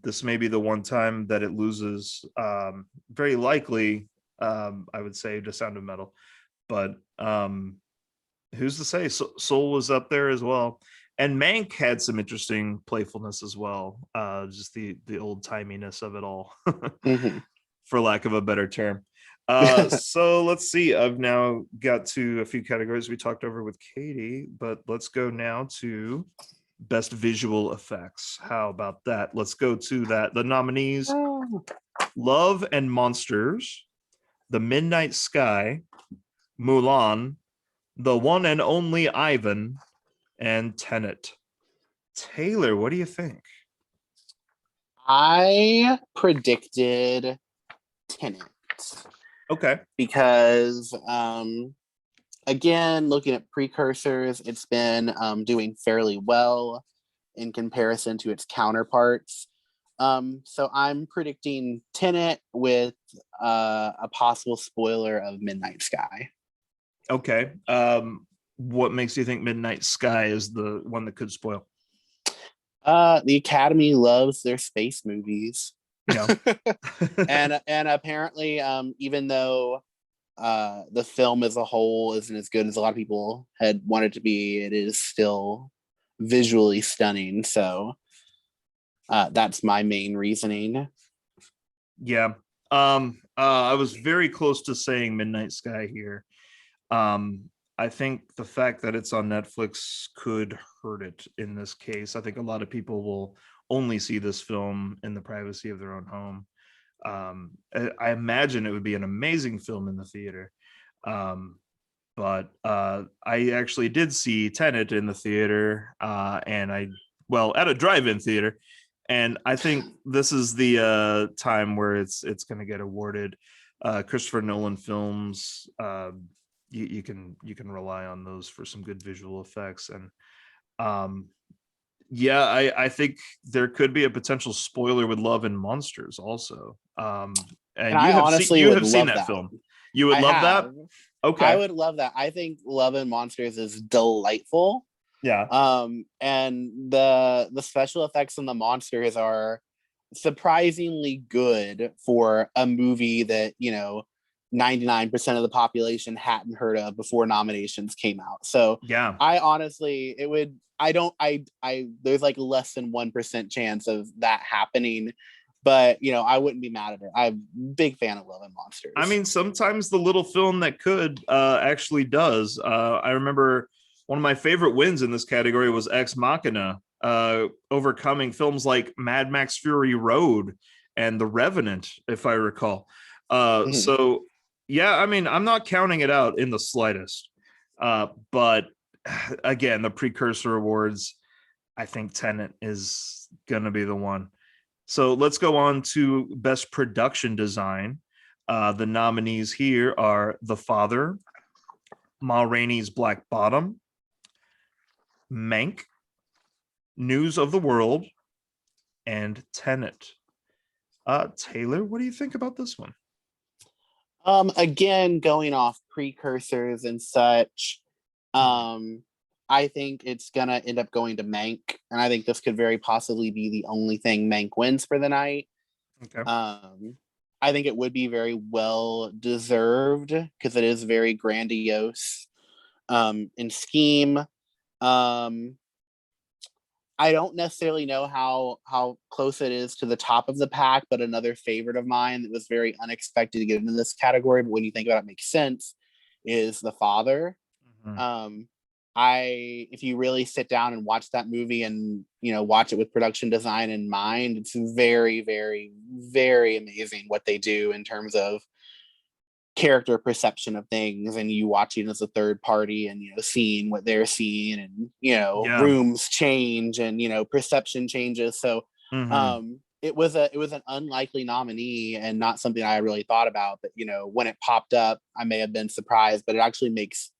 This may be the one time that it loses. Very likely, I would say, to Sound of Metal, but who's to say? Soul was up there as well. And Mank had some interesting playfulness as well. Just the old timiness of it all, for lack of a better term. So let's see. I've now got to a few categories we talked over with Katie, but let's go now to best visual effects. How about that? Let's go to that. The nominees: Love and Monsters, The Midnight Sky, Mulan, The One and Only Ivan, and Tenet. Taylor, what do you think? I predicted Tenet. Okay. Because again, looking at precursors, it's been doing fairly well. in comparison to its counterparts. So I'm predicting Tenet with a possible spoiler of Midnight Sky. Okay. What makes you think Midnight Sky is the one that could spoil? The Academy loves their space movies. Yeah. and apparently, even though the film as a whole isn't as good as a lot of people had wanted to be, it is still visually stunning. So that's my main reasoning. Yeah. I was very close to saying Midnight Sky here. I think the fact that it's on Netflix could hurt it in this case. I think a lot of people will only see this film in the privacy of their own home. I imagine it would be an amazing film in the theater. But I actually did see Tenet in the theater, and at a drive-in theater, and I think this is the time where it's going to get awarded. Christopher Nolan films, you can rely on those for some good visual effects, and I think there could be a potential spoiler with Love and Monsters also. And I honestly you would have seen love that that film. You would I love that? have. Okay. I would love that. I think Love and Monsters is delightful. Yeah. And the special effects in the monsters are surprisingly good for a movie that 99% of the population hadn't heard of before nominations came out. So Yeah. I honestly, it would. I don't. I. There's like less than 1% chance of that happening, but I wouldn't be mad at it. I'm a big fan of Love and Monsters. I mean, sometimes the little film that could actually does. I remember one of my favorite wins in this category was Ex Machina, overcoming films like Mad Max Fury Road and The Revenant, if I recall. So, yeah, I mean, I'm not counting it out in the slightest. But again, the precursor awards, I think Tenet is going to be the one. So let's go on to Best Production Design. The nominees here are The Father, Ma Rainey's Black Bottom, Mank, News of the World, and Tenet. Taylor, what do you think about this one? Again, going off precursors and such, I think it's gonna end up going to Mank, and I think this could very possibly be the only thing Mank wins for the night. Okay. I think it would be very well deserved because it is very grandiose in scheme. I don't necessarily know how close it is to the top of the pack, but another favorite of mine that was very unexpected to get into this category, but when you think about it, makes sense, is The Father. Mm-hmm. If you really sit down and watch that movie and watch it with production design in mind, it's very, very, very amazing what they do in terms of character perception of things, and you watching as a third party and seeing what they're seeing, and rooms change and perception changes. So it was an unlikely nominee and not something I really thought about, but when it popped up I may have been surprised, but it actually makes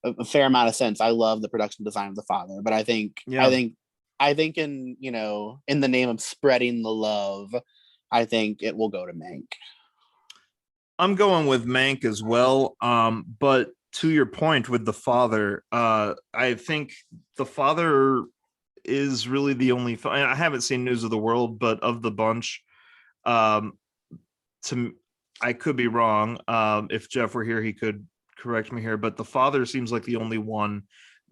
a fair amount of sense. I love the production design of The Father, but I think in in the name of spreading the love, I think it will go to Mank. I'm going with Mank as well. But to your point with The Father, I think The Father is really the only film. I haven't seen News of the World, but of the bunch, I could be wrong. If Jeff were here, he could correct me here, but The Father seems like the only one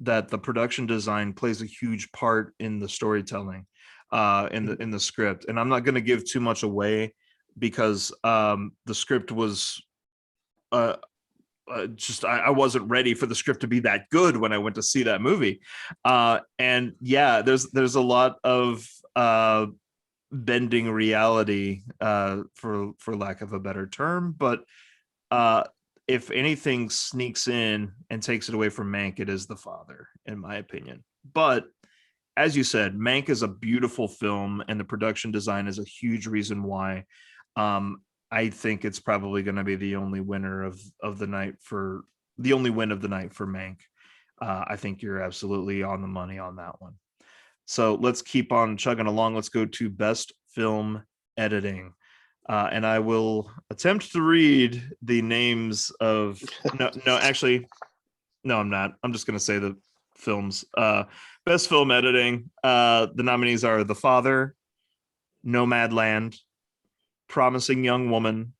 that the production design plays a huge part in the storytelling, in the script. And I'm not going to give too much away because the script was I wasn't ready for the script to be that good when I went to see that movie. And yeah, there's a lot of bending reality, for lack of a better term, but if anything sneaks in and takes it away from Mank, it is The Father, in my opinion. But as you said, Mank is a beautiful film, and the production design is a huge reason why. I think it's probably going to be the only winner of the night for the only win of the night for Mank. I think you're absolutely on the money on that one. So let's keep on chugging along. Let's go to best film editing. And I will attempt to read the names of actually, no, I'm not. I'm just gonna say the films. Best film editing. The nominees are The Father, Nomadland, Promising Young Woman,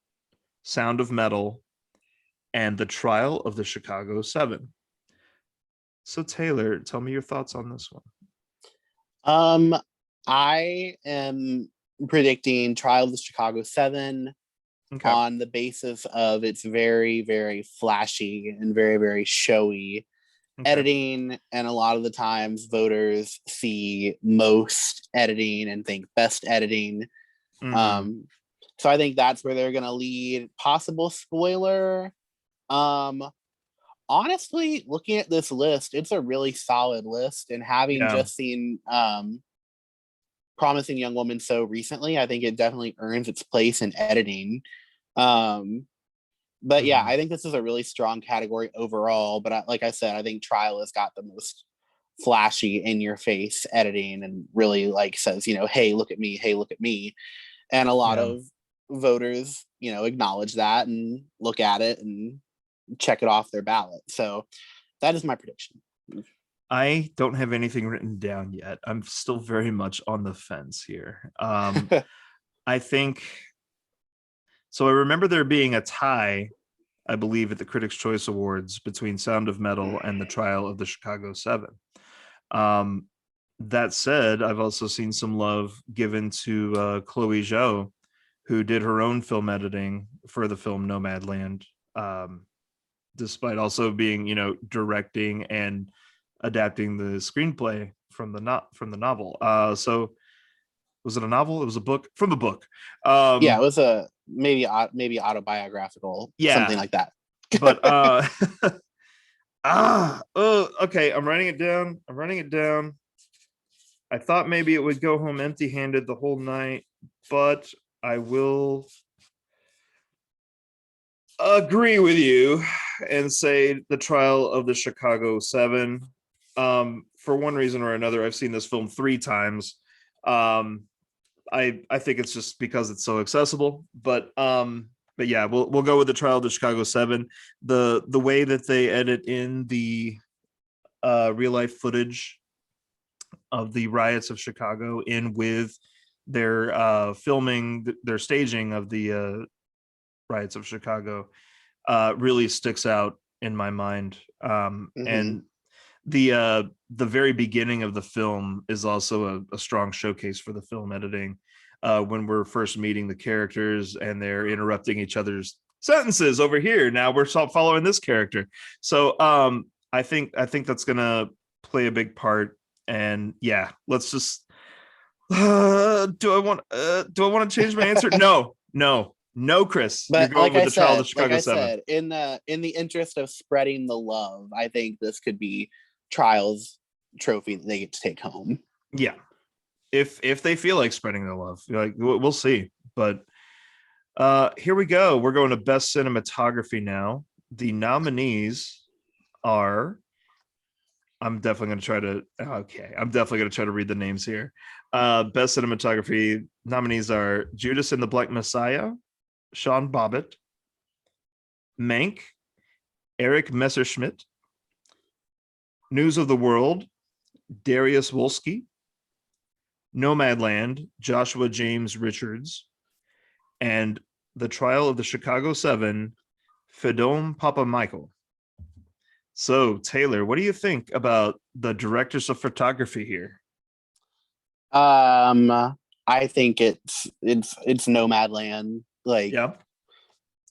Sound of Metal, and The Trial of the Chicago 7. So Taylor, tell me your thoughts on this one. I am predicting Trial of the Chicago 7 Okay. on the basis of its very, very flashy and very, very showy editing. And a lot of the times voters see most editing and think best editing. So I think that's where they're going to lead. Possible spoiler. Honestly, looking at this list, it's a really solid list. And having just seen Promising Young Woman so recently, I think it definitely earns its place in editing. But yeah, I think this is a really strong category overall. But like I said, I think Trial has got the most flashy, in your face editing, and really like says, hey, look at me, hey, look at me. And a lot of voters, acknowledge that and look at it and check it off their ballot. So that is my prediction. I don't have anything written down yet. I'm still very much on the fence here. I think so. I remember there being a tie, I believe, at the Critics' Choice Awards between Sound of Metal and The Trial of the Chicago 7. That said, I've also seen some love given to Chloe Zhao, who did her own film editing for the film Nomadland, despite also being, directing and adapting the screenplay from the novel. So was it a novel? It was a book from the book. Yeah, it was a maybe autobiographical, something like that. But okay, I'm writing it down. I thought maybe it would go home empty-handed the whole night, but I will agree with you and say The Trial of the Chicago 7. For one reason or another, I've seen this film 3 times. I think it's just because it's so accessible, but yeah, we'll go with The Trial of the Chicago 7. The way that they edit in the real life footage of the riots of Chicago in with their filming, their staging of the riots of Chicago really sticks out in my mind. And the very beginning of the film is also a strong showcase for the film editing, when we're first meeting the characters and they're interrupting each other's sentences over here. Now we're following this character. So I think that's gonna play a big part. And yeah, let's just do I want to change my answer? No, Chris. But you're going like with I the Trial of the said, Chicago 7. in the interest of spreading the love, I think this could be Trial's trophy that they get to take home. Yeah, if they feel like spreading the love, like we'll see. But here we go. We're going to best cinematography now. The nominees are. I'm definitely going to try to. Okay, I'm definitely going to try to read the names here. Best cinematography nominees are Judas and the Black Messiah, Sean Bobbitt, Mank, Eric Messerschmidt, News of the World, Darius Wolski, Nomadland, Joshua James Richards, and The Trial of the Chicago 7, Fedom Papa Michael. So, Taylor, what do you think about the directors of photography here? I think it's Nomadland. Like, Yeah.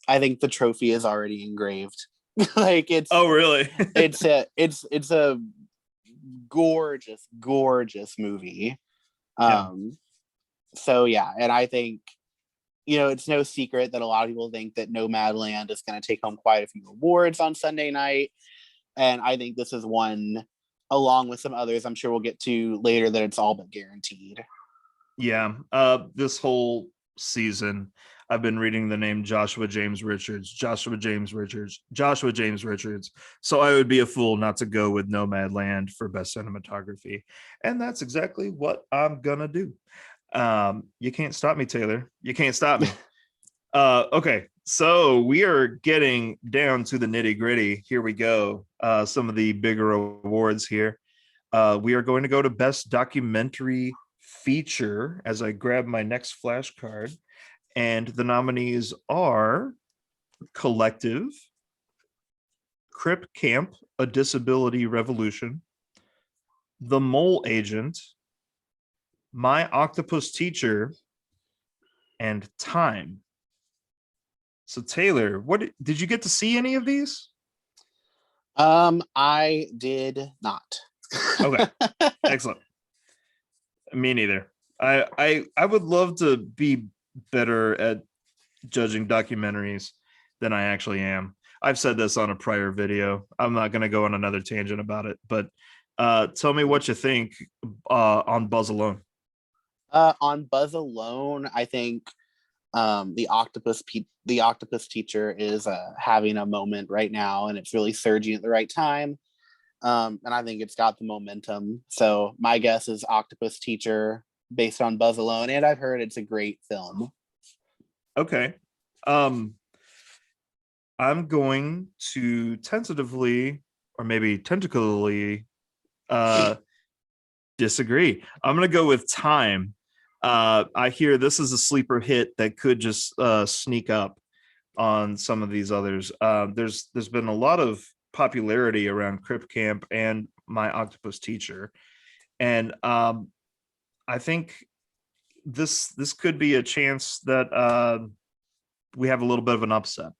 I think the trophy is already engraved. Like it's. Oh, really? it's a gorgeous movie. So yeah, and I think it's no secret that a lot of people think that Nomadland is going to take home quite a few awards on Sunday night, and I think this is one, along with some others I'm sure we'll get to later, that it's all but guaranteed. Yeah, this whole season, I've been reading the name Joshua James Richards, Joshua James Richards, Joshua James Richards. So I would be a fool not to go with Nomadland for best cinematography. And that's exactly what I'm gonna do. You can't stop me, Taylor. You can't stop me. Okay, so we are getting down to the nitty gritty. Here we go. Some of the bigger awards here. We are going to go to best documentary feature as I grab my next flashcard. And the nominees are Collective, Crip Camp, A Disability Revolution, The Mole Agent, My Octopus Teacher, and Time. So Taylor, what did you get to see any of these? I did not. Okay, excellent. Me neither. I would love to be better at judging documentaries than I actually am. I've said this on a prior video. I'm not going to go on another tangent about it, but tell me what you think on Buzz Alone. On Buzz Alone, I think the octopus teacher is having a moment right now, and it's really surging at the right time. And I think it's got the momentum. So my guess is Octopus Teacher based on Buzz Alone, and I've heard it's a great film. Okay. I'm going to tentatively, or maybe tentacularly, disagree. I'm going to go with Time. I hear this is a sleeper hit that could just sneak up on some of these others. There's been a lot of popularity around Crip Camp and My Octopus Teacher, and I think this could be a chance that we have a little bit of an upset.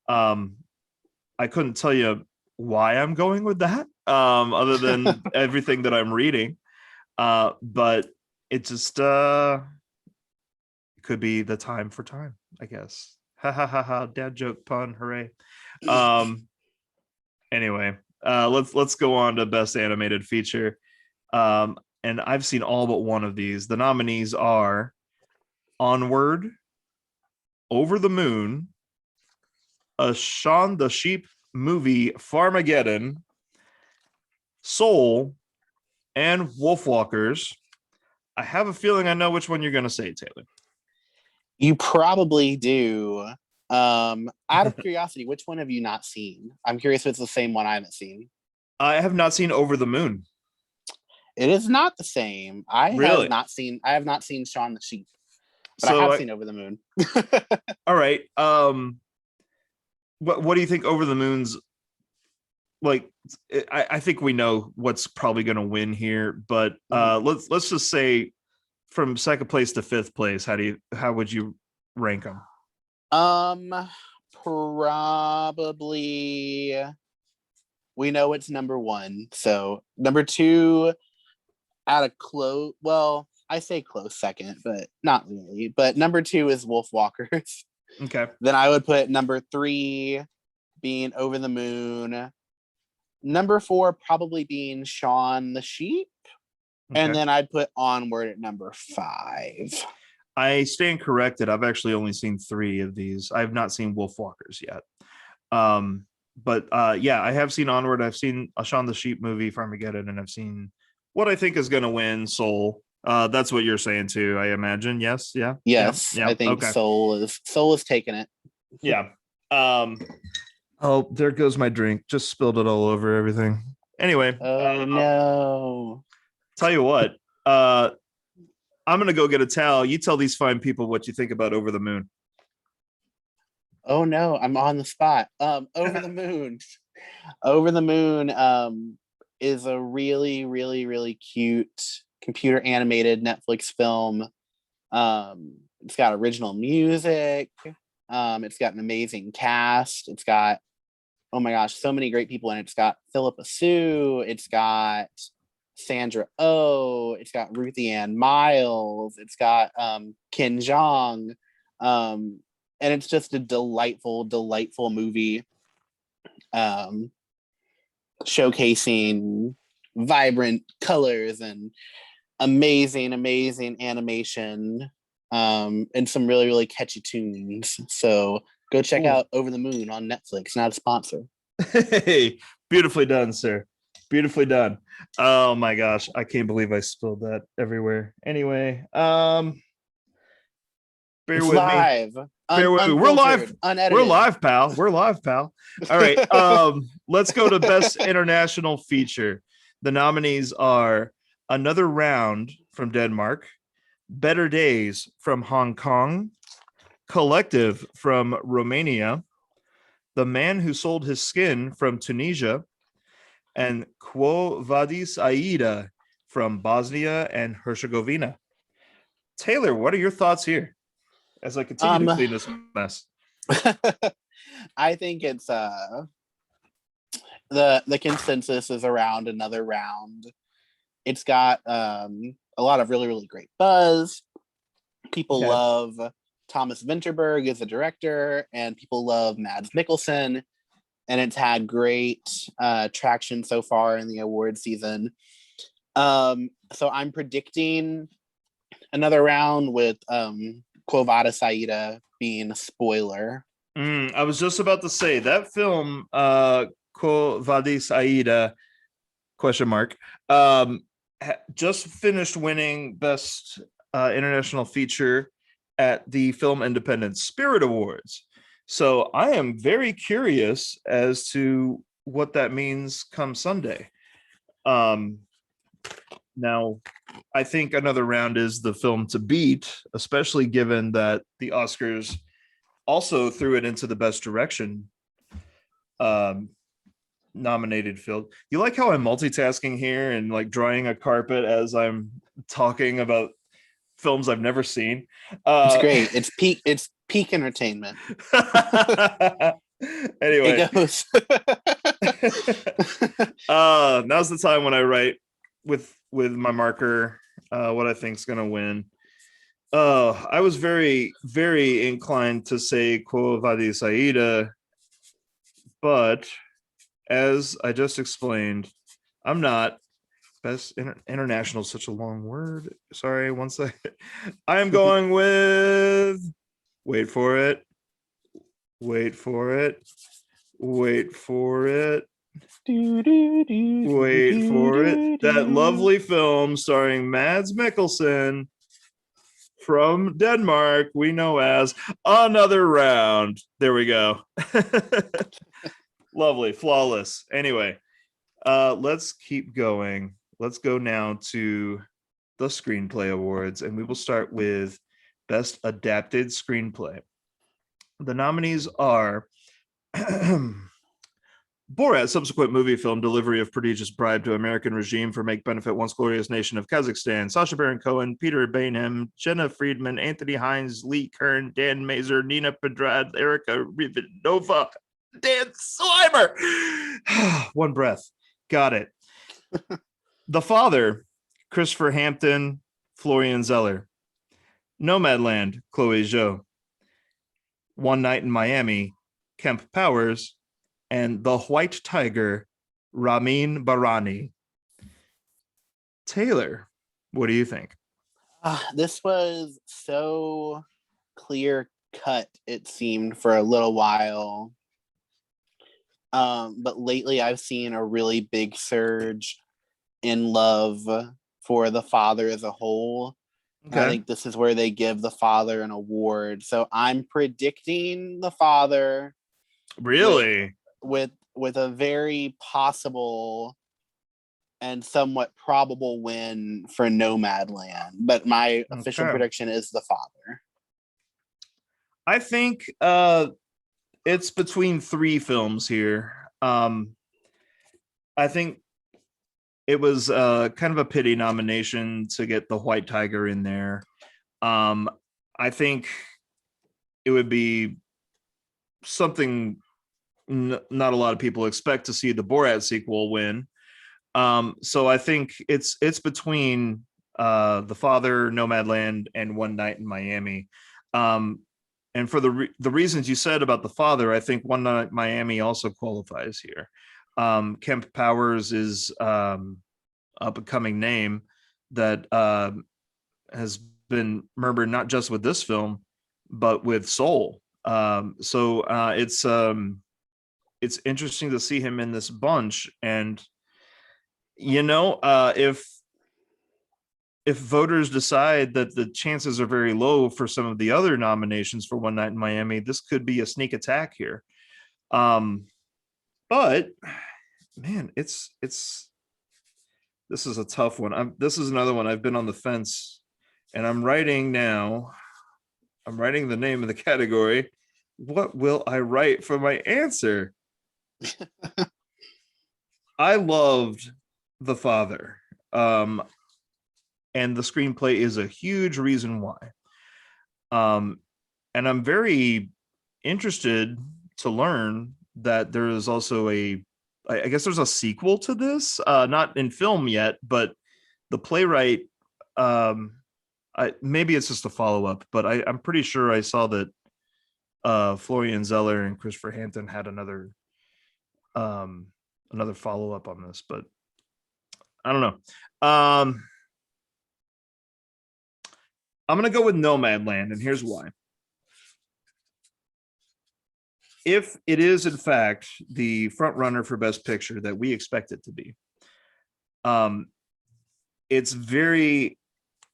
I couldn't tell you why I'm going with that, other than everything that I'm reading. But it just could be the time for Time, I guess. Ha ha ha ha! Dad joke pun, hooray! Anyway, let's go on to best animated feature. And I've seen all but one of these. The nominees are Onward, Over the Moon, a Shaun the Sheep movie, Farmageddon, Soul, and Wolfwalkers. I have a feeling I know which one you're going to say, Taylor. You probably do. Out of curiosity, which one have you not seen? I'm curious if it's the same one I haven't seen. I have not seen Over the Moon. It is not the same. I have not seen Shaun the Sheep, but I have seen Over the Moon. All right. What do you think Over the Moon's like? I think we know what's probably going to win here, but let's just say from second place to fifth place, how would you rank them? Probably we know it's number one. So number two at a close, well, I say close second, but not really. But number two is Wolfwalkers. Okay. Then I would put number three being Over the Moon. Number four probably being Shaun the Sheep. Okay. And then I'd put Onward at number five. I stand corrected. I've actually only seen three of these. I have not seen Wolfwalkers yet. But yeah, I have seen Onward. I've seen a Shaun the Sheep movie, Farmageddon, and I've seen what I think is going to win, Soul. That's what you're saying too, I imagine. Yes. Yeah. Yes. Yeah. I think okay. Soul is taking it. Yeah. Oh, there goes my drink. Just spilled it all over everything. Anyway. Oh no. Tell you what. I'm gonna go get a towel. You tell these fine people what you think about Over the Moon. Oh no, I'm on the spot. Over the Moon. Over the Moon is a really, really, really cute computer animated Netflix film. It's got original music. It's got an amazing cast. It's got, oh my gosh, so many great people in it. It's got Philippa Sue. It's got Sandra Oh. It's got Ruthie Ann Miles. It's got Ken Jeong. And it's just a delightful, delightful movie. Showcasing vibrant colors and amazing, amazing animation. and some really, really catchy tunes. So go check Cool. out Over the Moon on Netflix. Not a sponsor. Hey, beautifully done, sir. Beautifully done. Oh my gosh, I can't believe I spilled that everywhere. Anyway, bear It's with me. live. Bear with me. We're live. Unfiltered, unedited. We're live, pal. We're live, pal. All right. Let's go to Best International Feature. The nominees are Another Round from Denmark, Better Days from Hong Kong, Collective from Romania, The Man Who Sold His Skin from Tunisia, and Quo Vadis Aida from Bosnia and Herzegovina. Taylor, what are your thoughts here as I continue to clean this mess? I think it's the consensus is around Another Round. It's got a lot of really, really great buzz. People love Thomas Vinterberg as a director, and people love Mads Mikkelsen, and it's had great traction so far in the award season. So I'm predicting Another Round with Quo Vadis Aida being a spoiler. I was just about to say that film, Quo Vadis Aida, ? Just finished winning Best International Feature at the Film Independent Spirit Awards. So I am very curious as to what that means come Sunday. Now, I think Another Round is the film to beat, especially given that the Oscars also threw it into the Best Direction nominated film. You like how I'm multitasking here and like drying a carpet as I'm talking about films I've never seen? It's great. It's peak entertainment. Anyway, it goes. Now's the time when I write with my marker what I think's gonna win. I was very, very inclined to say Quo Vadis Aida, but as I just explained, I'm not. Best international is such a long word. Sorry, one second. I am going with. Wait for it. Wait for it. Wait for it. Wait for it. That lovely film starring Mads Mikkelsen from Denmark, we know as Another Round. There we go. Lovely, flawless. Anyway, let's keep going. Let's go now to the Screenplay Awards, and we will start with Best Adapted Screenplay. The nominees are Borat, subsequent movie film delivery of prodigious bribe to American regime for make benefit once glorious nation of Kazakhstan. Sacha Baron Cohen, Peter Bainham, Jenna Friedman, Anthony Hines, Lee Kern, Dan Mazer, Nina Pedrad, Erica Rivinova, Dan Slimer. One breath. Got it. The Father, Christopher Hampton, Florian Zeller. Nomadland, Chloe Zhou. One Night in Miami, Kemp Powers. And The White Tiger, Ramin Barani. Taylor, what do you think? This was so clear cut, it seemed, for a little while. But lately I've seen a really big surge in love for The Father as a whole. Okay. I think this is where they give The Father an award. So I'm predicting The Father. Really? With a very possible and somewhat probable win for Nomadland, but my official prediction is The Father. I think it's between three films here. I think it was kind of a pity nomination to get The White Tiger in there. I think it would be something not a lot of people expect to see the Borat sequel win. So I think it's between The Father, Nomadland, and One Night in Miami. And for the reasons you said about The Father, I think One Night in Miami also qualifies here. Kemp Powers is a becoming name that has been murmured not just with this film, but with Soul. It's interesting to see him in this bunch. And if voters decide that the chances are very low for some of the other nominations for One Night in Miami, this could be a sneak attack here. But man, this is a tough one. This is another one I've been on the fence, and I'm writing now. I'm writing the name of the category. What will I write for my answer? I loved The Father. And the screenplay is a huge reason why. And I'm very interested to learn that there is also I guess there's a sequel to this, not in film yet, but the playwright, maybe it's just a follow-up, but I'm pretty sure I saw that Florian Zeller and Christopher Hampton had another follow-up on this, but I don't know. I'm going to go with Nomadland, and here's why. If it is, in fact, the front runner for Best Picture that we expect it to be, it's very,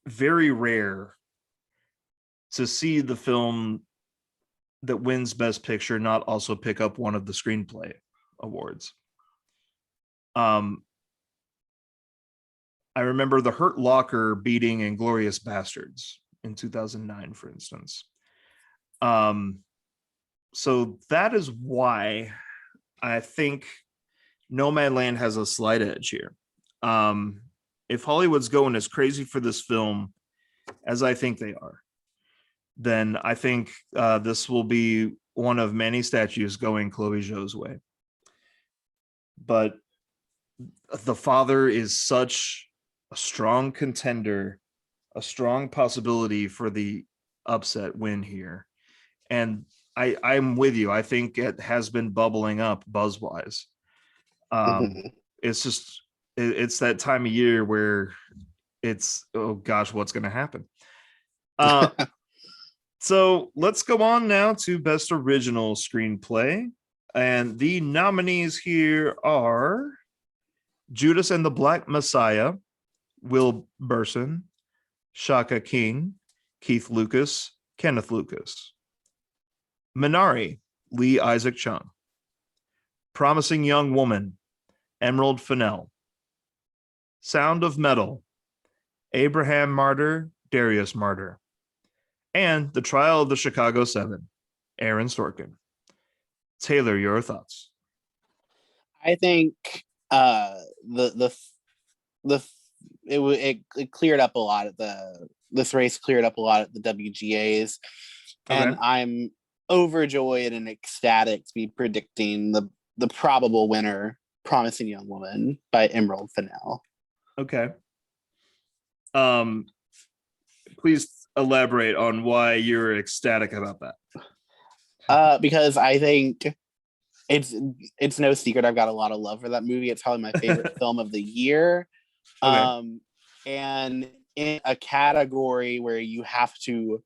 very rare to see the film that wins Best Picture not also pick up one of the screenplay awards. I remember The Hurt Locker beating Inglourious Bastards in 2009, for instance. So that is why I think Nomadland has a slight edge here. If Hollywood's going as crazy for this film as I think they are, then I think this will be one of many statues going Chloe Zhou's way. But The Father is such a strong contender, a strong possibility for the upset win here. And I'm with you. I think it has been bubbling up buzz-wise. It's just, it's that time of year where it's, oh gosh, what's going to happen? So let's go on now to Best Original Screenplay. And the nominees here are Judas and the Black Messiah, Will Burson, Shaka King, Keith Lucas, Kenneth Lucas. Minari, Lee Isaac Chung. Promising Young Woman, Emerald Fennell. Sound of Metal, Abraham Martyr, Darius Martyr. And The Trial of the Chicago 7, Aaron Sorkin. Taylor, your thoughts? I think it cleared up a lot at this race cleared up a lot at the WGAs, and I'm overjoyed and ecstatic to be predicting the probable winner, Promising Young Woman by Emerald Fennell. Okay. Please elaborate on why you're ecstatic about that. Because I think it's no secret I've got a lot of love for that movie. It's probably my favorite film of the year. Okay. And in a category where you have to,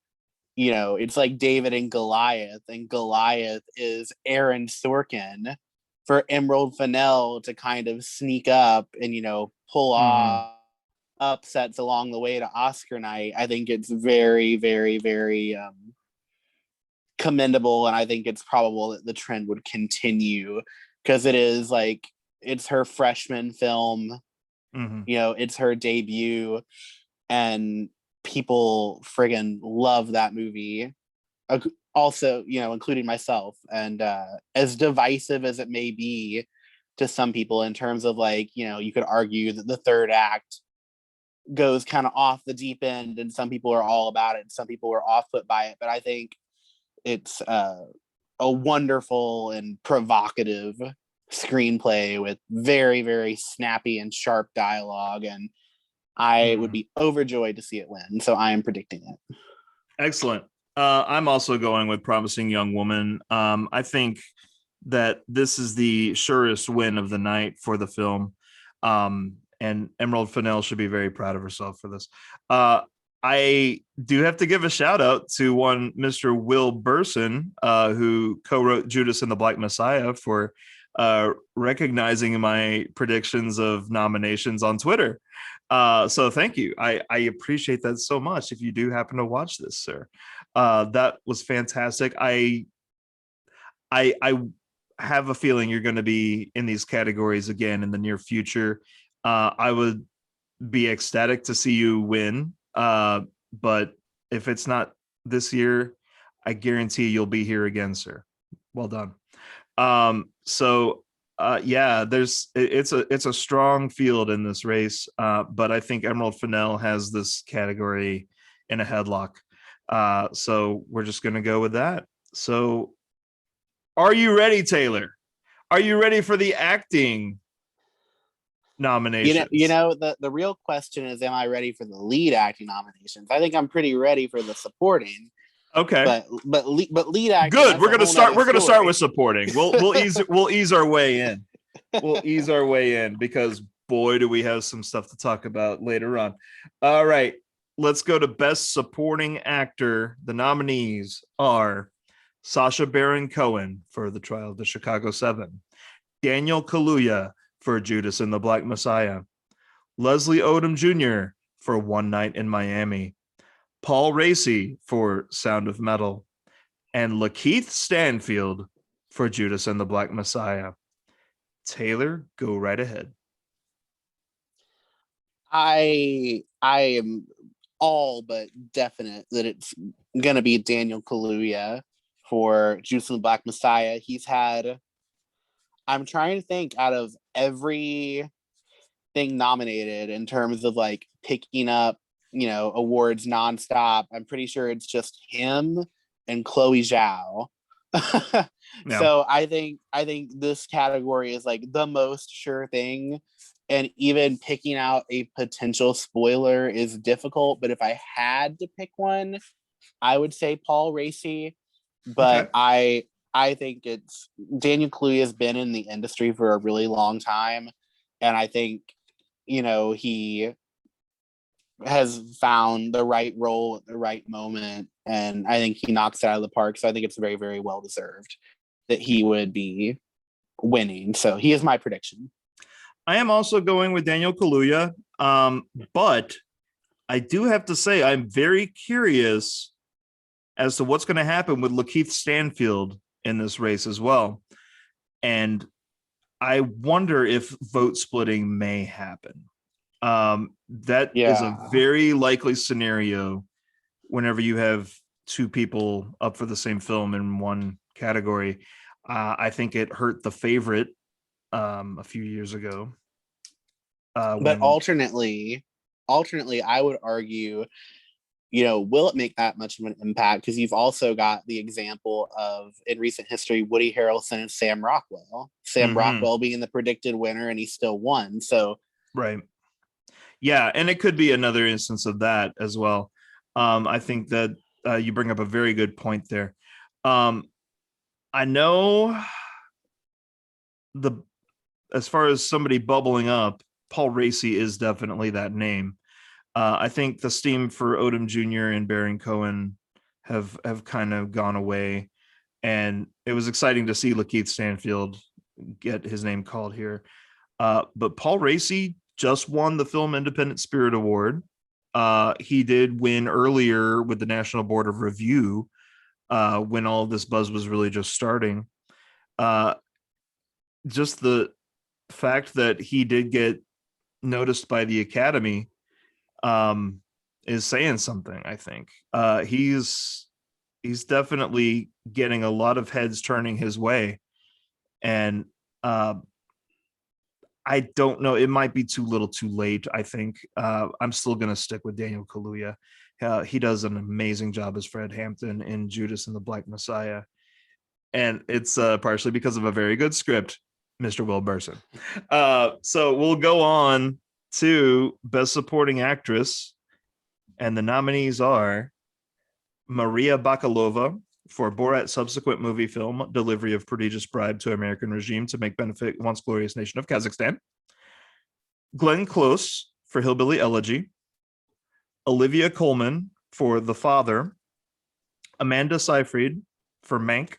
it's like David and Goliath is Aaron Sorkin, for Emerald Fennell to kind of sneak up and, pull off upsets along the way to Oscar night. I think it's very, very, very commendable, and I think it's probable that the trend would continue, because it's her freshman film. It's her debut, and people friggin' love that movie, also, including myself. And as divisive as it may be to some people in terms of you could argue that the third act goes kind of off the deep end, and some people are all about it and some people are off put by it, but I think it's a wonderful and provocative screenplay with very, very snappy and sharp dialogue, and I would be overjoyed to see it win. So I am predicting it. Excellent. I'm also going with Promising Young Woman. I think that this is the surest win of the night for the film. And Emerald Fennell should be very proud of herself for this. I do have to give a shout out to one Mr. Will Burson, who co-wrote Judas and the Black Messiah, for recognizing my predictions of nominations on Twitter. So thank you. I appreciate that so much. If you do happen to watch this, sir, that was fantastic. I have a feeling you're going to be in these categories again in the near future. I would be ecstatic to see you win. But if it's not this year, I guarantee you'll be here again, sir. Well done. Yeah, it's a strong field in this race. But I think Emerald Fennell has this category in a headlock. So we're just gonna go with that. So are you ready, Taylor? Are you ready for the acting nominations? The real question is, am I ready for the lead acting nominations? I think I'm pretty ready for the supporting. Okay, but lead acting. Good. We're gonna start with supporting. We'll ease our way in. We'll ease our way in because boy, do we have some stuff to talk about later on. All right, let's go to Best Supporting Actor. The nominees are Sacha Baron Cohen for The Trial of the Chicago 7, Daniel Kaluuya for Judas and the Black Messiah, Leslie Odom Jr. for One Night in Miami, Paul Raci for Sound of Metal, and Lakeith Stanfield for Judas and the Black Messiah. Taylor, go right ahead. I am all but definite that it's gonna be Daniel Kaluuya for Judas and the Black Messiah. I'm trying to think out of everything nominated in terms of like picking up, awards nonstop. I'm pretty sure it's just him and Chloe Zhao. Yeah. So I think this category is like the most sure thing, and even picking out a potential spoiler is difficult. But if I had to pick one, I would say Paul Raci. But okay. I think it's Daniel Kaluuya has been in the industry for a really long time, and I think he has found the right role at the right moment, and I think he knocks it out of the park. So I think it's very, very well deserved that he would be winning. So he is my prediction. I am also going with Daniel Kaluuya, but I do have to say I'm very curious as to what's going to happen with Lakeith Stanfield in this race as well. And I wonder if vote splitting may happen. That is a very likely scenario whenever you have two people up for the same film in one category. I think it hurt The Favorite a few years ago. But alternately, I would argue, will it make that much of an impact? Because you've also got the example of, in recent history, Woody Harrelson and Sam Rockwell. Sam Rockwell being the predicted winner, and he still won. So, right. Yeah, and it could be another instance of that as well. I think that you bring up a very good point there. I know as far as somebody bubbling up, Paul Raci is definitely that name. I think the steam for Odom Jr. and Baron Cohen have kind of gone away, and it was exciting to see Lakeith Stanfield get his name called here. But Paul Raci just won the Film Independent Spirit Award. He did win earlier with the National Board of Review when all of this buzz was really just starting. Just the fact that he did get noticed by the Academy is saying something, I think. He's definitely getting a lot of heads turning his way. And I don't know. It might be too little too late, I think. I'm still going to stick with Daniel Kaluuya. He does an amazing job as Fred Hampton in Judas and the Black Messiah. And it's partially because of a very good script, Mr. Will Burson. So we'll go on to Best Supporting Actress. And the nominees are Maria Bakalova for Borat's subsequent movie film, Delivery of Prodigious Bribe to American Regime to Make Benefit Once Glorious Nation of Kazakhstan. Glenn Close for Hillbilly Elegy. Olivia Coleman for the father, Amanda Seyfried for Mank,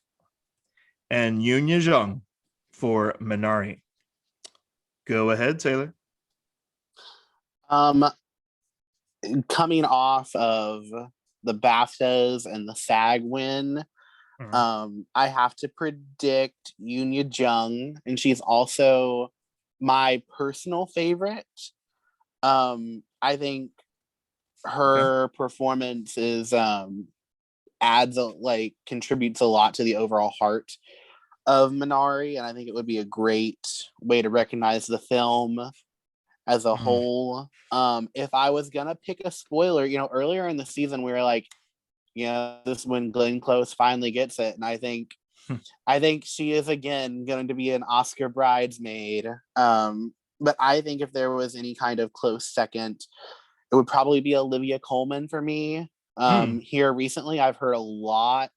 and Yunya Zhang for Minari. Go ahead, Taylor. Um, Coming off of the BAFTAs and the SAG win, I have to predict Yunya Jung, and she's also my personal favorite. I think her performance is contributes a lot to the overall heart of Minari, and I think it would be a great way to recognize the film as a whole. If I was gonna pick a spoiler, earlier in the season we were like, this is when Glenn Close finally gets it, and I think she is again going to be an Oscar bridesmaid. But I think if there was any kind of close second, it would probably be Olivia Coleman for me. Here recently, I've heard a lot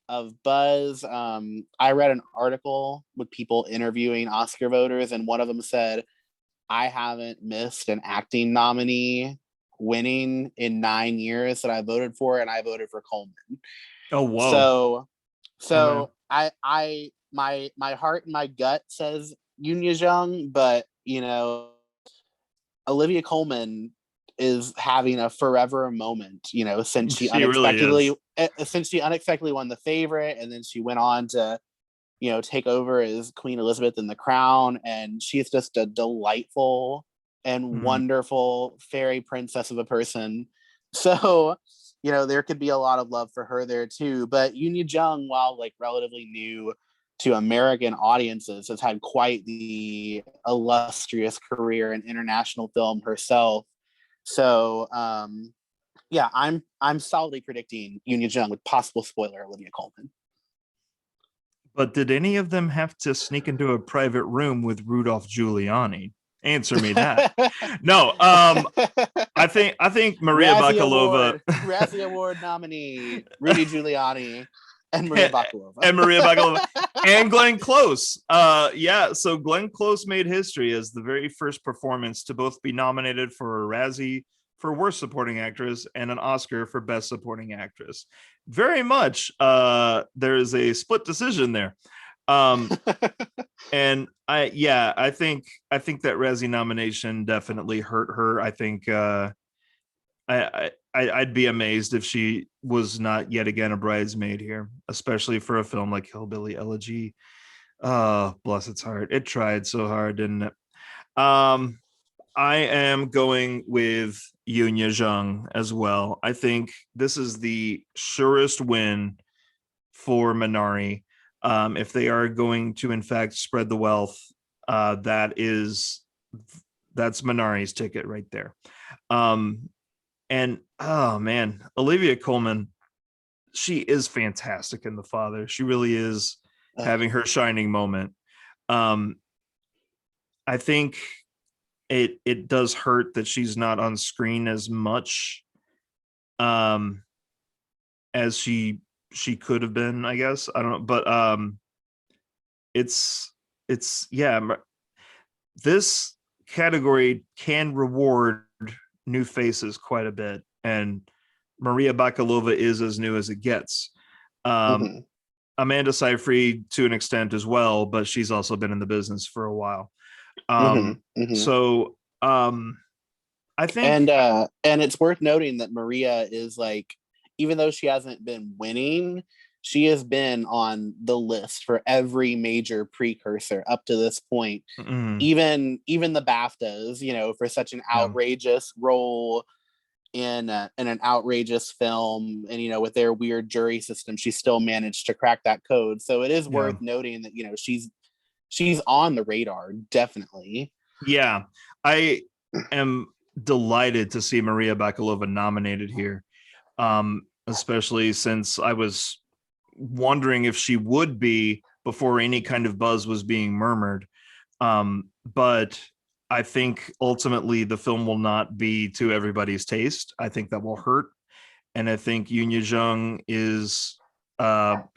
of buzz. I read an article with people interviewing Oscar voters, and one of them said, I haven't missed an acting nominee winning in 9 years that I voted for, and I voted for Coleman. Oh, whoa. So my heart and my gut says Yunya Zhang, but Olivia Coleman is having a forever moment, since she unexpectedly won the favorite, and then she went on to take over as Queen Elizabeth in The Crown, and she's just a delightful and wonderful fairy princess of a person. So, there could be a lot of love for her there too. But Yunya Jung, while relatively new to American audiences, has had quite the illustrious career in international film herself. So, I'm solidly predicting Yunya Jung with possible spoiler Olivia Coleman. But did any of them have to sneak into a private room with Rudolph Giuliani? Answer me that. No, I think Maria Bakalova, Razzie Award nominee Rudy Giuliani, and Maria Bakalova, and Glenn Close. So Glenn Close made history as the very first performance to both be nominated for a Razzie for Worst Supporting Actress and an Oscar for Best Supporting Actress. Very much there is a split decision there. And I think that Razzie nomination definitely hurt her. I think I'd be amazed if she was not yet again a bridesmaid here, especially for a film like Hillbilly Elegy. Bless its heart. It tried so hard, didn't it? I am going with Yunya Zhang as well. I think this is the surest win for Minari. If they are going to, in fact, spread the wealth, that's Minari's ticket right there. And oh man, Olivia Coleman, she is fantastic in The Father. She really is having her shining moment. I think it does hurt that she's not on screen as much as she could have been, I guess. I don't know, but it's this category can reward new faces quite a bit, and Maria Bakalova is as new as it gets. Amanda Seyfried to an extent as well, but she's also been in the business for a while. So I think, and it's worth noting that Maria is even though she hasn't been winning, she has been on the list for every major precursor up to this point. Even the BAFTAs, for such an outrageous role in an outrageous film, and with their weird jury system, she still managed to crack that code. So it is worth noting that she's on the radar, definitely. Yeah, I am delighted to see Maria Bakalova nominated here, especially since I was wondering if she would be before any kind of buzz was being murmured. But I think ultimately the film will not be to everybody's taste. I think that will hurt. And I think Yunya Zhang is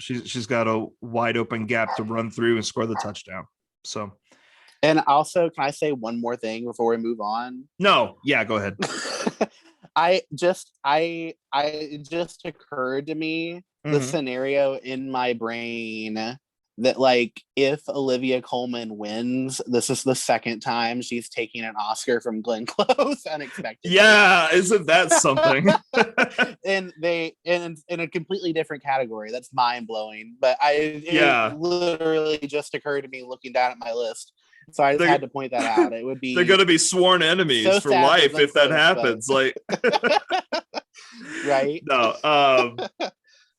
she's got a wide open gap to run through and score the touchdown. So, and also, can I say one more thing before we move on? No, yeah, go ahead. It just occurred to me the Mhm. scenario in my brain that, like, if Olivia Coleman wins, this is the second time she's taking an Oscar from Glenn Close unexpectedly. Yeah, isn't that something? And they in a completely different category. That's mind blowing. But it Yeah, literally just occurred to me looking down at my list. So I just they had to point that out. It would they're be gonna be sworn so enemies for sad for life Glenn if that Close, but happens. Like, right. no,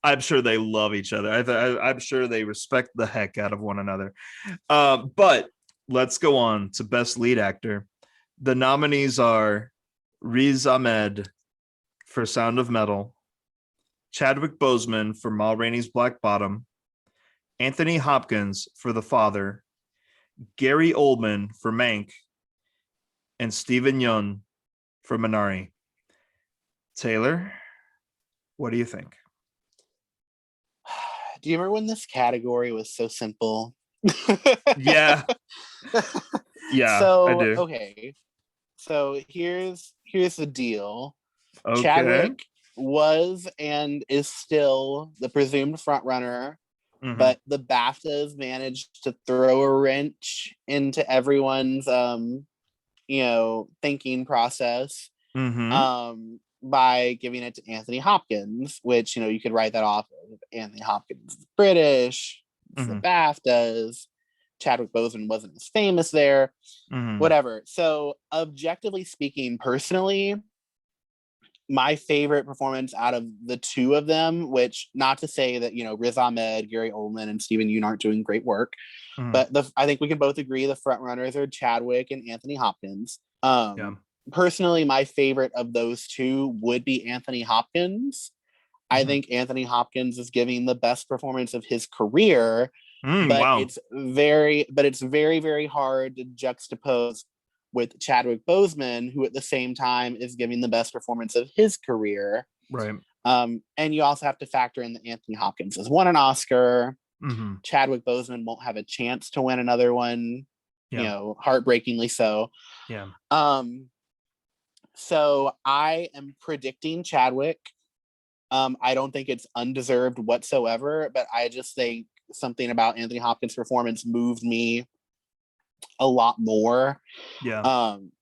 I'm sure they love each other. I'm sure they respect the heck out of one another. But let's go on to best lead actor. The nominees are Riz Ahmed for Sound of Metal, Chadwick Boseman for Ma Rainey's Black Bottom, Anthony Hopkins for The Father, Gary Oldman for Mank, and Stephen Yeun for Minari. Taylor, what do you think? Do you remember when this category was so simple? Yeah, yeah, I So, do. okay. So here's the deal. Okay. Chadwick was and is still the presumed front runner, Mhm. but the BAFTAs managed to throw a wrench into everyone's thinking process Mhm. by giving it to Anthony Hopkins, which, you could write that off of Anthony Hopkins is British, it's the Mhm. BAFTAs. Chadwick Boseman wasn't as famous there, Mhm. whatever. So, objectively speaking, personally, my favorite performance out of the two of them, which not to say that, Riz Ahmed, Gary Oldman, and Stephen Yeun aren't doing great work, Mhm. but I think we can both agree the front runners are Chadwick and Anthony Hopkins. Yeah. Personally, my favorite of those two would be Anthony Hopkins. I Mhm. think Anthony Hopkins is giving the best performance of his career, but Wow. it's very, very hard to juxtapose with Chadwick Boseman, who at the same time is giving the best performance of his career. Right. And you also have to factor in that Anthony Hopkins has won an Oscar. Mhm. Chadwick Boseman won't have a chance to win another one, Yeah. heartbreakingly so. Yeah. Um, so I am predicting Chadwick. I don't think it's undeserved whatsoever, but I just think something about Anthony Hopkins' performance moved me a lot more. Yeah.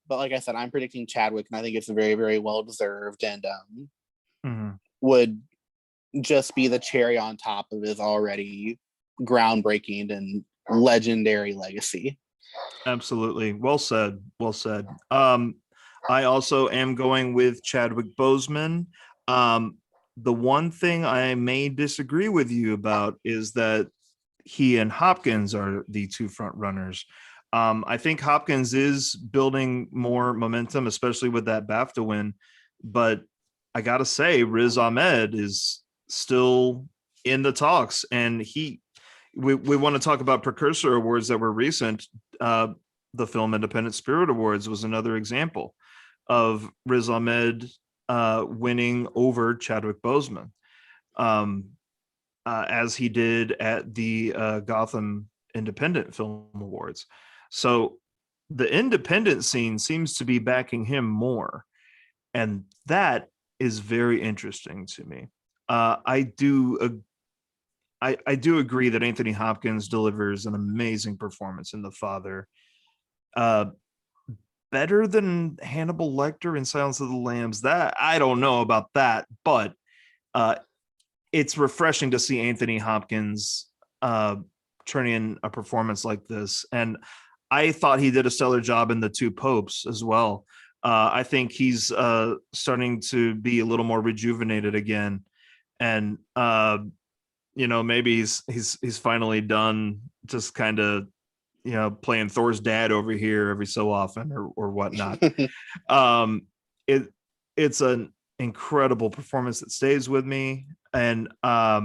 But like I said, I'm predicting Chadwick, and I think it's very, very well deserved, and Mhm. would just be the cherry on top of his already groundbreaking and legendary legacy. Absolutely. Well said. Well said. I also am going with Chadwick Boseman. Um, the one thing I may disagree with you about is that he and Hopkins are the two front runners. I think Hopkins is building more momentum, especially with that BAFTA win. But I gotta say, Riz Ahmed is still in the talks, and we want to talk about precursor awards that were recent. Uh, the Film Independent Spirit Awards was another example of Riz Ahmed winning over Chadwick Boseman, um, as he did at the Gotham Independent Film Awards. So the independent scene seems to be backing him more, and that is very interesting to me. I do agree that Anthony Hopkins delivers an amazing performance in The Father. Uh, Better than Hannibal Lecter in Silence of the Lambs. That I don't know about that, but uh, it's refreshing to see Anthony Hopkins uh, turning in a performance like this. And I thought he did a stellar job in The Two Popes as well. I think he's starting to be a little more rejuvenated again, and maybe he's finally done just kind of playing Thor's dad over here every so often or whatnot. um it it's an incredible performance that stays with me, and I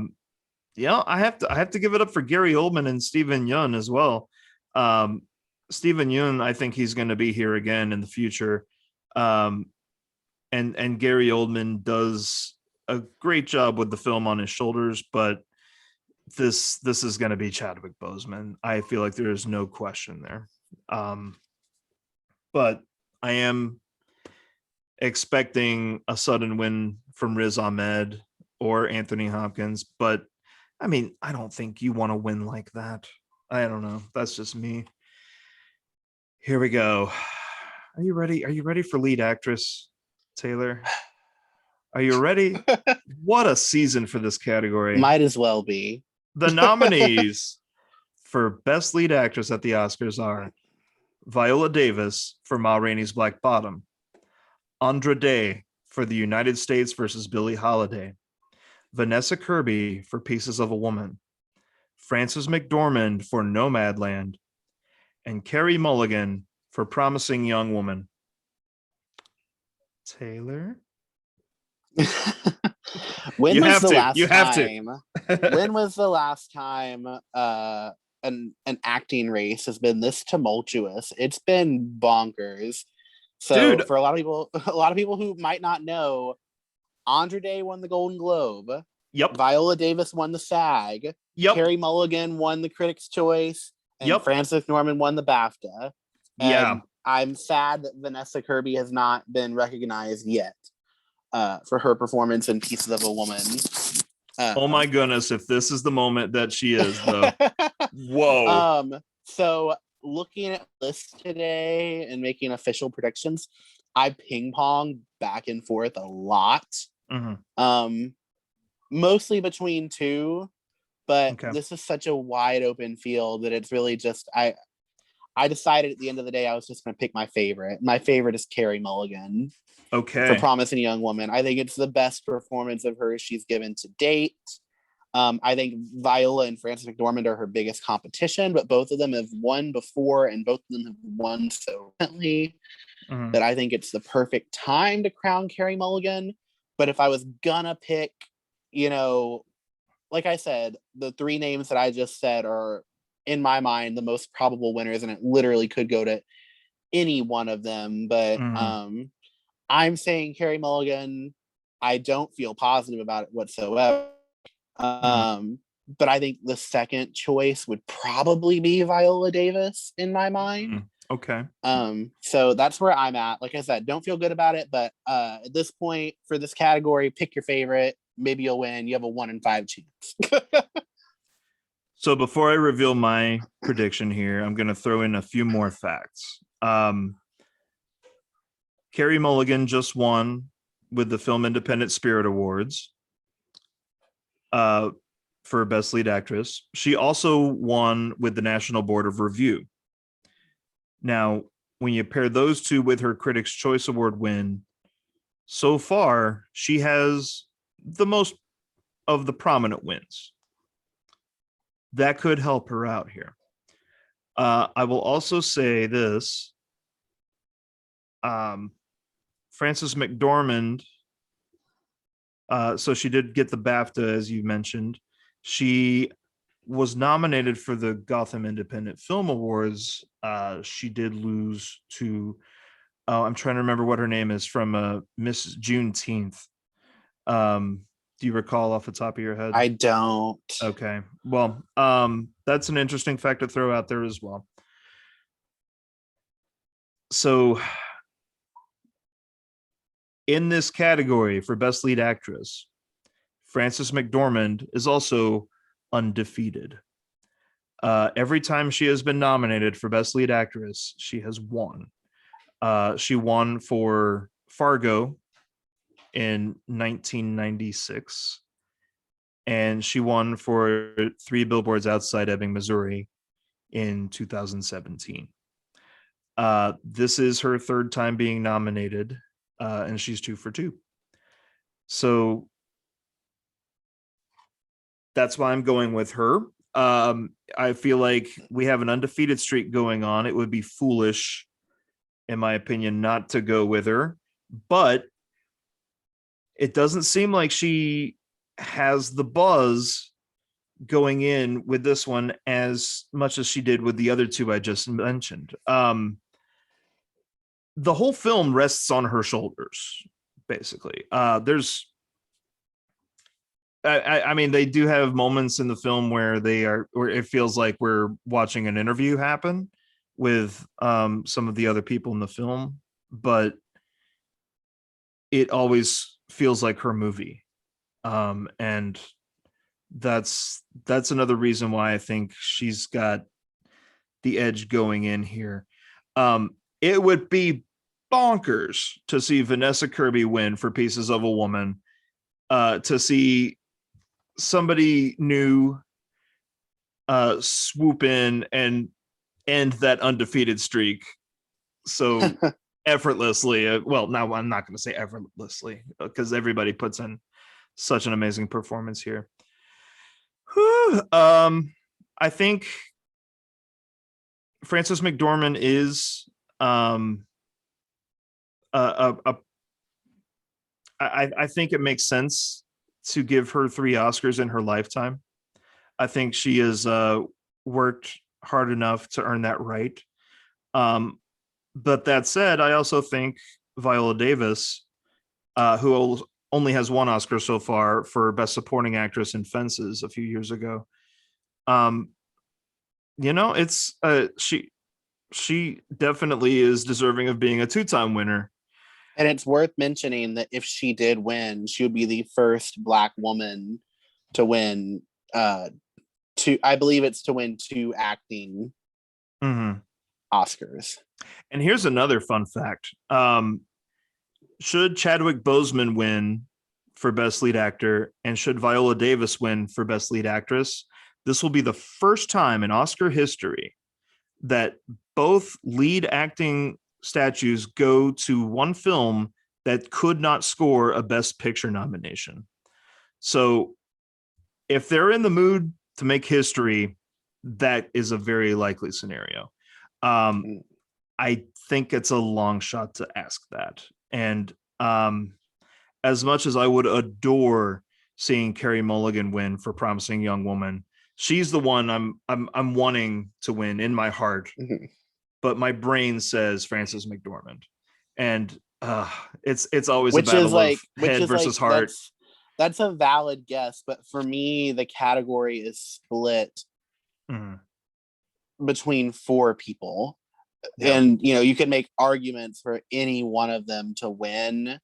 have to give it up for Gary Oldman and Stephen Yeun as well. um Stephen Yeun, I think he's going to be here again in the future. um and Gary Oldman does a great job with the film on his shoulders, but this is going to be Chadwick Boseman. I feel like there is no question there. But I am expecting a sudden win from Riz Ahmed or Anthony Hopkins, but I mean, I don't think you want to win like that. I don't know. That's just me. Here we go. Are you ready? Are you ready for lead actress, Taylor? Are you ready? What a season for this category. Might as well be. The nominees for Best Lead Actress at the Oscars are Viola Davis for Ma Rainey's Black Bottom, Andra Day for The United States versus Billie Holiday, Vanessa Kirby for Pieces of a Woman, Frances McDormand for Nomadland, and Carey Mulligan for Promising Young Woman. Taylor? When You was have the to. last You have to. time? When was the last time an acting race has been this tumultuous? It's been bonkers. So Dude. for a lot of people who might not know, Andra Day won the Golden Globe. Yep. Viola Davis won the SAG. Yep. Carey Mulligan won the Critics' Choice. And Yep. Frances McDormand won the BAFTA. Yeah. And I'm sad that Vanessa Kirby has not been recognized yet for her performance in Pieces of a Woman. Oh my goodness, if this is the moment that she is, though. Whoa. So looking at this today and making official predictions, I ping pong back and forth a lot. Mm-hmm. Mostly between two, but Okay. this is such a wide open field that it's really just I decided at the end of the day I was just going to pick my favorite. My favorite is Carey Mulligan. Okay. For Promising Young Woman. I think it's the best performance of hers she's given to date. I think Viola and Frances McDormand are her biggest competition, but both of them have won before and both of them have won so recently that I think it's the perfect time to crown Carey Mulligan. But if I was gonna pick, like I said, the three names that I just said are, in my mind, the most probable winners, and it literally could go to any one of them. But I'm saying Carey Mulligan. I don't feel positive about it whatsoever. But I think the second choice would probably be Viola Davis in my mind. Okay. So that's where I'm at. Like I said, don't feel good about it, but at this point for this category, pick your favorite. Maybe you'll win. You have a 1 in 5 chance. So before I reveal my prediction here, I'm going to throw in a few more facts. Carey Mulligan just won with the Film Independent Spirit Awards for Best Lead Actress. She also won with the National Board of Review. Now, when you pair those two with her Critics' Choice Award win, so far, she has the most of the prominent wins. That could help her out here. I will also say this. Frances McDormand, so she did get the BAFTA, as you mentioned. She was nominated for the Gotham Independent Film Awards. She did lose to, I'm trying to remember what her name is, from Miss Juneteenth. Do you recall off the top of your head? I don't. Okay. Well, that's an interesting fact to throw out there as well. So in this category for Best Lead Actress, Frances McDormand is also undefeated. Every time she has been nominated for Best Lead Actress, she has won. She won for Fargo in 1996, and she won for 3 Billboards Outside Ebbing, Missouri in 2017. This is her third time being nominated, and she's 2 for 2. So that's why I'm going with her. I feel like we have an undefeated streak going on. It would be foolish, in my opinion, not to go with her. But it doesn't seem like she has the buzz going in with this one as much as she did with the other two I just mentioned. The whole film rests on her shoulders, basically. I mean, they do have moments in the film where where it feels like we're watching an interview happen with some of the other people in the film, but it always feels like her movie. And that's another reason why I think she's got the edge going in here. It would be bonkers to see Vanessa Kirby win for Pieces of a Woman, to see somebody new swoop in and end that undefeated streak so effortlessly. Well, now I'm not going to say effortlessly because everybody puts in such an amazing performance here. I think Frances McDormand is I think it makes sense to give her 3 Oscars in her lifetime. I think she has worked hard enough to earn that right. But that said, I also think Viola Davis, who only has 1 Oscar so far for Best Supporting Actress in Fences a few years ago, it's she definitely is deserving of being a 2-time winner. And it's worth mentioning that if she did win, she would be the first Black woman to win. I believe it's to win 2 acting Oscars. And here's another fun fact: should Chadwick Boseman win for Best Lead Actor, and should Viola Davis win for Best Lead Actress, this will be the first time in Oscar history that both lead acting statues go to one film that could not score a Best Picture nomination. So if they're in the mood to make history, that is a very likely scenario. I think it's a long shot to ask that. And as much as I would adore seeing Carey Mulligan win for Promising Young Woman, she's the one I'm wanting to win in my heart. But my brain says Frances McDormand, and it's always a battle of head versus heart. That's a valid guess, but for me, the category is split between 4 people, and you can make arguments for any one of them to win.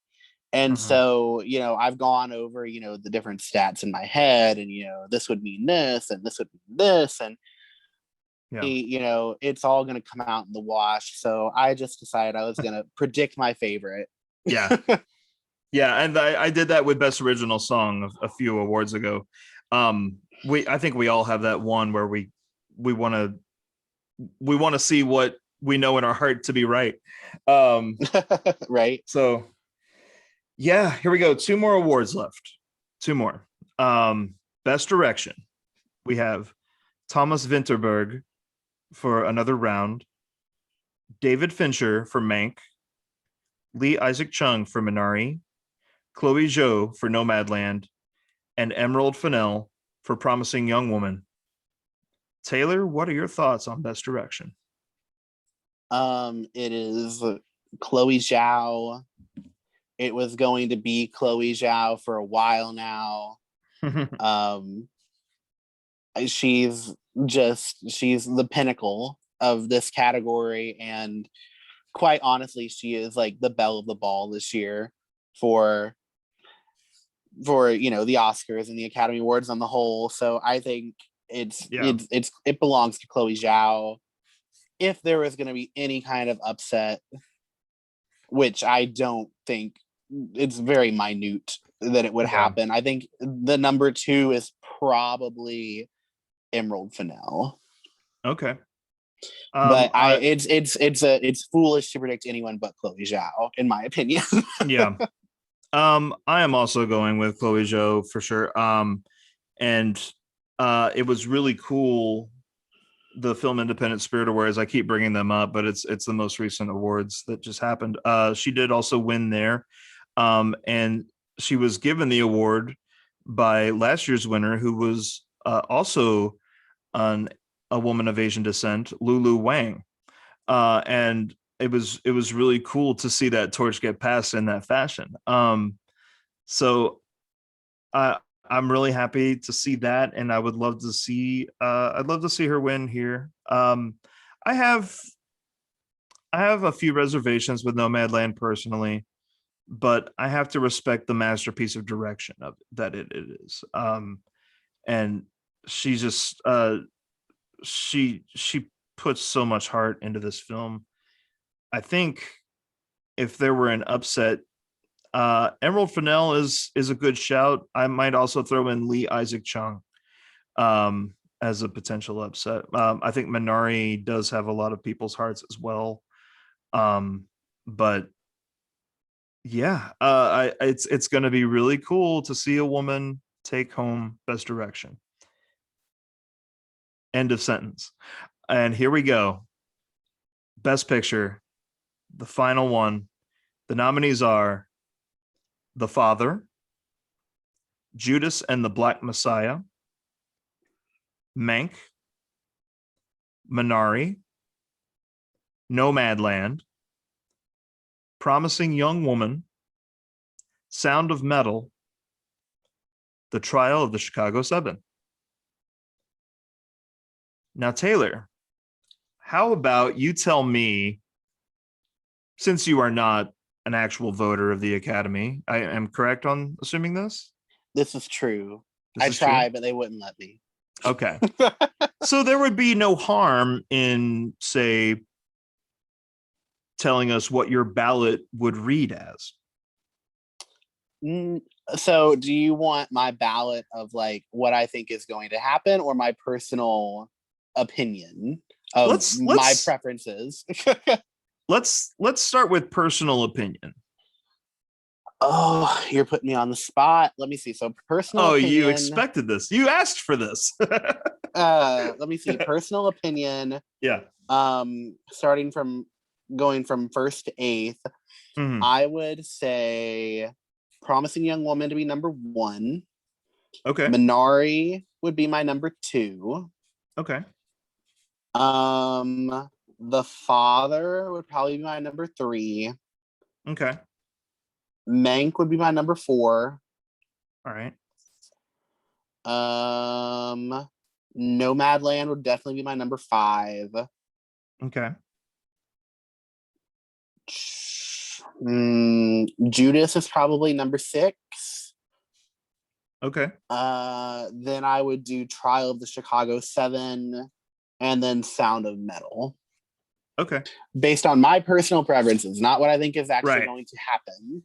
And so, I've gone over, the different stats in my head, and this would mean this, and this would mean this, and it's all going to come out in the wash. So I just decided I was going to predict my favorite. Yeah. And I did that with Best Original Song a few awards ago. I think we all have that one where we want to see what we know in our heart to be right. Right. So yeah, here we go. 2 more awards left. 2 more. Best Direction. We have Thomas Vinterberg for Another Round, David Fincher for Mank, Lee Isaac Chung for Minari, Chloe Zhao for Nomadland, and Emerald Fennell for Promising Young Woman. Taylor, what are your thoughts on Best Direction? It is Chloe Zhao. It was going to be Chloe Zhao for a while now. She's the pinnacle of this category, and quite honestly, she is like the belle of the ball this year for the Oscars and the Academy Awards on the whole. So I think it belongs to Chloe Zhao. If there was going to be any kind of upset, which I don't think, it's very minute that it would happen, I think the number 2 is probably Emerald Fennell. Okay. But it's foolish to predict anyone but Chloe Zhao, in my opinion. Yeah. I am also going with Chloe Zhao for sure. And it was really cool, the Film Independent Spirit Awards. I keep bringing them up, but it's the most recent awards that just happened. She did also win there. And she was given the award by last year's winner, who was also a woman of Asian descent, Lulu Wang. And it was really cool to see that torch get passed in that fashion. So I'm really happy to see that, and I'd love to see her win here. I have a few reservations with Nomadland personally. but I have to respect the masterpiece of direction of that it is. And she just she puts so much heart into this film. I think if there were an upset, Emerald Fennell is a good shout. I might also throw in Lee Isaac Chung as a potential upset. I think Minari does have a lot of people's hearts as well. But yeah, it's going to be really cool to see a woman take home Best Direction. End of sentence. And here we go. Best Picture, the final one. The nominees are The Father, Judas and the Black Messiah, Mank, Minari, Nomadland, Promising Young Woman, Sound of Metal, The Trial of the Chicago 7. Now, Taylor, how about you tell me, since you are not an actual voter of the Academy, I am correct on assuming this? This is true. This I is tried, true? but they wouldn't let me. Okay. So there would be no harm in, say, telling us what your ballot would read as. So do you want my ballot of like what I think is going to happen, or my personal opinion of my preferences? Let's start with personal opinion. Oh, you're putting me on the spot. Let me see. So personal opinion. You expected this. You asked for this. Let me see. Personal opinion. Yeah. Going from first to eighth, I would say Promising Young Woman to be number 1. Okay. Minari would be my number 2. Okay. The Father would probably be my number 3. Okay. Mank would be my number 4. All right. Nomadland would definitely be my number 5. Okay. Judas is probably number 6. Okay. Then I would do Trial of the Chicago 7, and then Sound of Metal. Okay. Based on my personal preferences, not what I think is actually going to happen.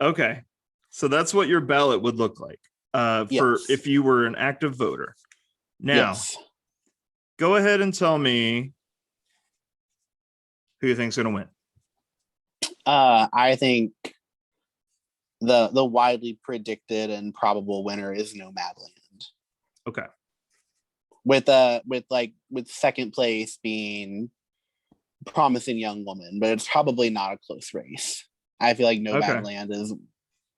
Okay. So that's what your ballot would look like for if you were an active voter. Now, go ahead and tell me who you think's going to win. I think the widely predicted and probable winner is Nomadland. Okay. With second place being Promising Young Woman, but it's probably not a close race. I feel like Nomadland is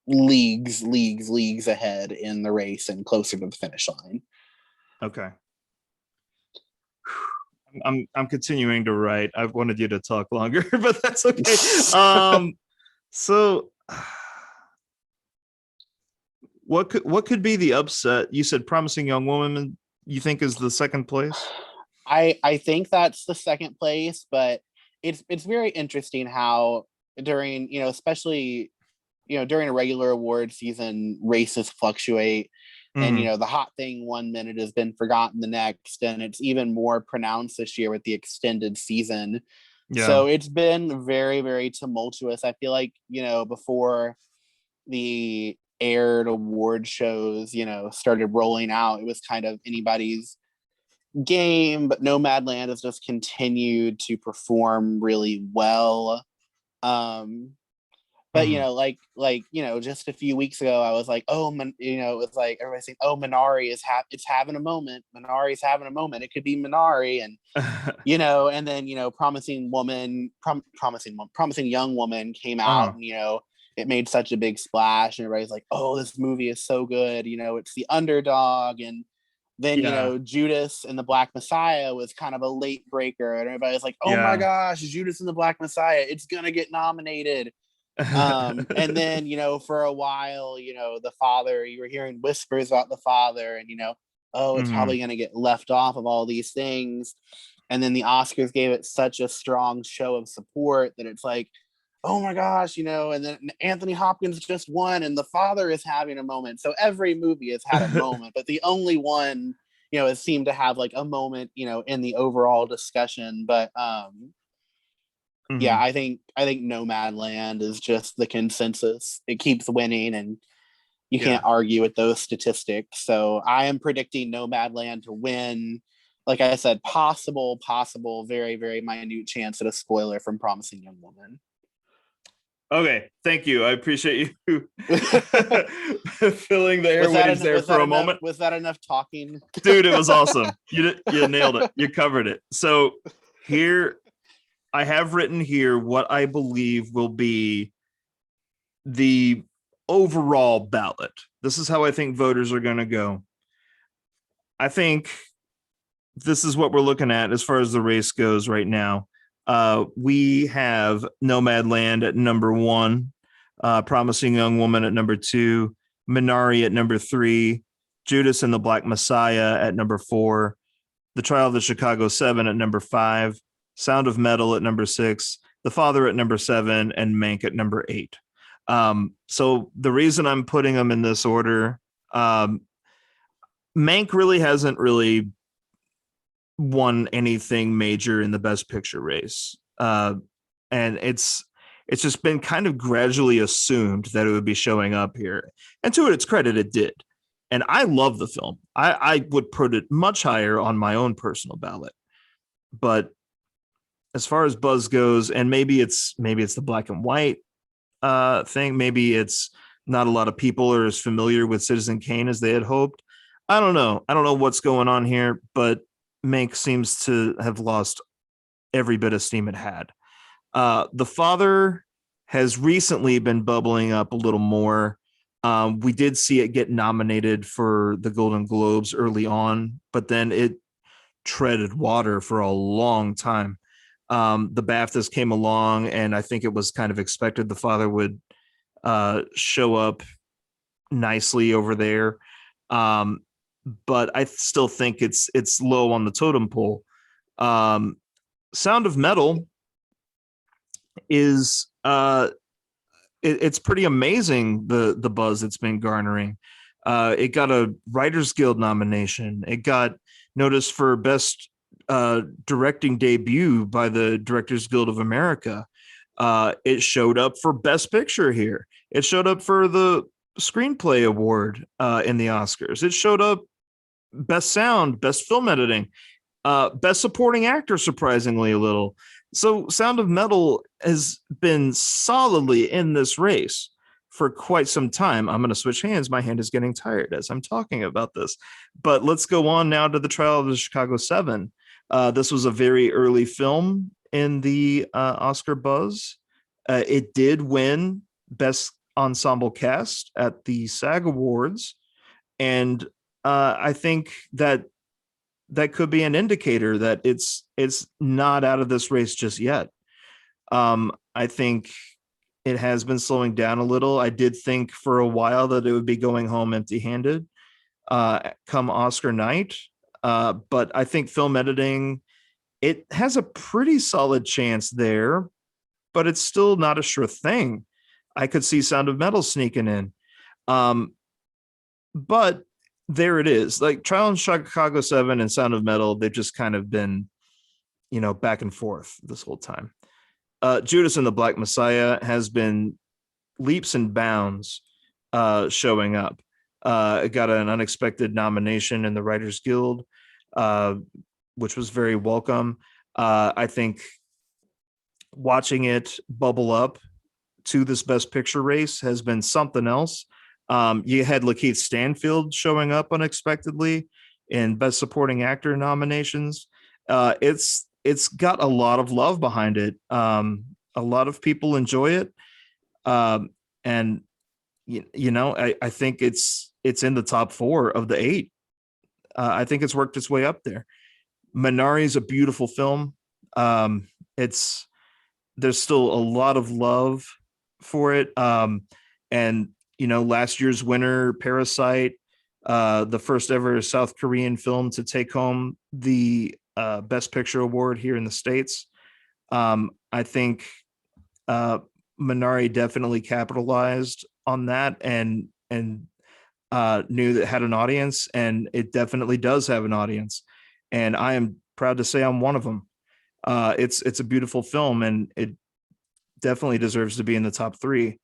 leagues ahead in the race and closer to the finish line. Okay. I'm continuing to write. I've wanted you to talk longer, but that's okay. So what could be the upset? You said Promising Young Woman, you think is the second place? I think that's the second place, but it's very interesting how during, especially, during a regular award season, races fluctuate. And, the hot thing one minute has been forgotten the next. And it's even more pronounced this year with the extended season. Yeah. So it's been very, very tumultuous. I feel like, before the aired award shows, started rolling out, it was kind of anybody's game, but Nomadland has just continued to perform really well. But just a few weeks ago, I was like, it was like everybody's saying, oh, Minari is having a moment. Minari's having a moment. It could be Minari, and and then Promising Young Woman came out, and it made such a big splash, and everybody's like, oh, this movie is so good. It's the underdog, and then Judas and the Black Messiah was kind of a late breaker, and everybody's like, oh my gosh, Judas and the Black Messiah, it's gonna get nominated. And then for a while, the Father, you were hearing whispers about the Father, and it's probably going to get left off of all these things. And then the Oscars gave it such a strong show of support that it's like, oh my gosh, and then Anthony Hopkins just won and the father is having a moment. So every movie has had a moment, but the only one, has seemed to have like a moment, in the overall discussion. But yeah, I think Nomadland is just the consensus. It keeps winning and you can't argue with those statistics. So I am predicting Nomadland to win. Like I said, possible, very, very minute chance at a spoiler from Promising Young Woman. Okay, thank you. I appreciate you filling the airwaves there for a moment. Was that enough talking? Dude, it was awesome. You nailed it. You covered it. So here, I have written here what I believe will be the overall ballot. This is how I think voters are going to go. I think this is what we're looking at as far as the race goes right now. We have Nomadland at number 1, Promising Young Woman at number 2, Minari at number 3, Judas and the Black Messiah at number 4, The Trial of the Chicago 7 at number 5, Sound of Metal at number 6, The Father at number 7, and Mank at number 8. So the reason I'm putting them in this order, Mank really hasn't really won anything major in the Best Picture race. And it's just been kind of gradually assumed that it would be showing up here. And to its credit, it did. And I love the film. I would put it much higher on my own personal ballot. But as far as buzz goes, and maybe it's the black and white thing, maybe it's not a lot of people are as familiar with Citizen Kane as they had hoped. I don't know what's going on here, but Mank seems to have lost every bit of steam it had. The Father has recently been bubbling up a little more. We did see it get nominated for the Golden Globes early on, but then it treaded water for a long time. The BAFTAs came along, and I think it was kind of expected the Father would show up nicely over there. But I still think it's low on the totem pole. Sound of Metal is it's pretty amazing the buzz it's been garnering. It got a Writers Guild nomination. It got noticed for best directing debut by the Directors Guild of America. It showed up for Best Picture here. It showed up for the Screenplay Award in the Oscars. It showed up Best Sound, Best Film Editing, Best Supporting Actor, surprisingly a little. So Sound of Metal has been solidly in this race for quite some time. I'm going to switch hands. My hand is getting tired as I'm talking about this. But let's go on now to The Trial of the Chicago 7. This was a very early film in the Oscar buzz. It did win Best Ensemble Cast at the SAG Awards. And I think that could be an indicator that it's not out of this race just yet. I think it has been slowing down a little. I did think for a while that it would be going home empty-handed come Oscar night. But I think film editing, it has a pretty solid chance there, but it's still not a sure thing. I could see Sound of Metal sneaking in. But there it is. Like Trial in Chicago 7 and Sound of Metal, they've just kind of been, back and forth this whole time. Judas and the Black Messiah has been leaps and bounds showing up. It got an unexpected nomination in the Writers Guild, which was very welcome. I think watching it bubble up to this Best Picture race has been something else. You had Lakeith Stanfield showing up unexpectedly in Best Supporting Actor nominations. It's got a lot of love behind it. A lot of people enjoy it, and I think it's in the top 4 of the 8. I think it's worked its way up there. Minari is a beautiful film. There's still a lot of love for it, and last year's winner, Parasite, the first ever South Korean film to take home the Best Picture award here in the States. I think Minari definitely capitalized on that and knew that it had an audience, and it definitely does have an audience. And I am proud to say I'm one of them. It's a beautiful film, and it definitely deserves to be in the top 3.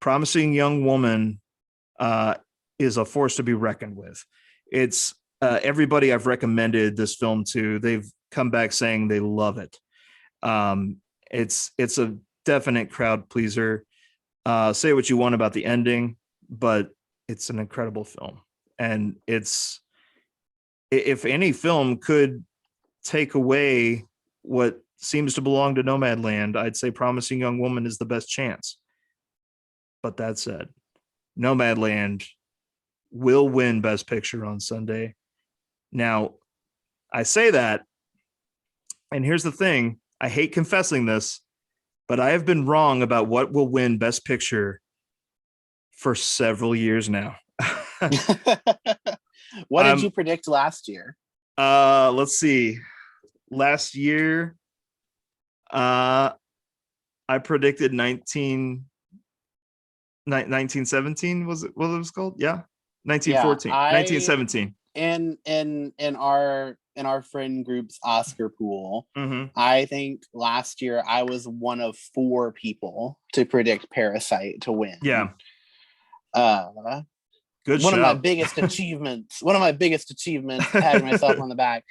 Promising Young Woman is a force to be reckoned with. It's everybody I've recommended this film to, they've come back saying they love it. It's a definite crowd pleaser. Say what you want about the ending, but it's an incredible film. And it's, if any film could take away what seems to belong to Nomadland, I'd say Promising Young Woman is the best chance. But that said, Nomadland will win Best Picture on Sunday. Now, I say that, and here's the thing, I hate confessing this, but I have been wrong about what will win Best Picture for several years now. What did you predict last year? Let's see. Last year, I predicted 1917 was it what it was called? Yeah. 1914. Yeah, 1917. In our friend group's Oscar pool, Mm-hmm. I think last year I was one of 4 people to predict Parasite to win. Yeah. Good one show. of my biggest achievements. One of my biggest achievements, patting myself on the back.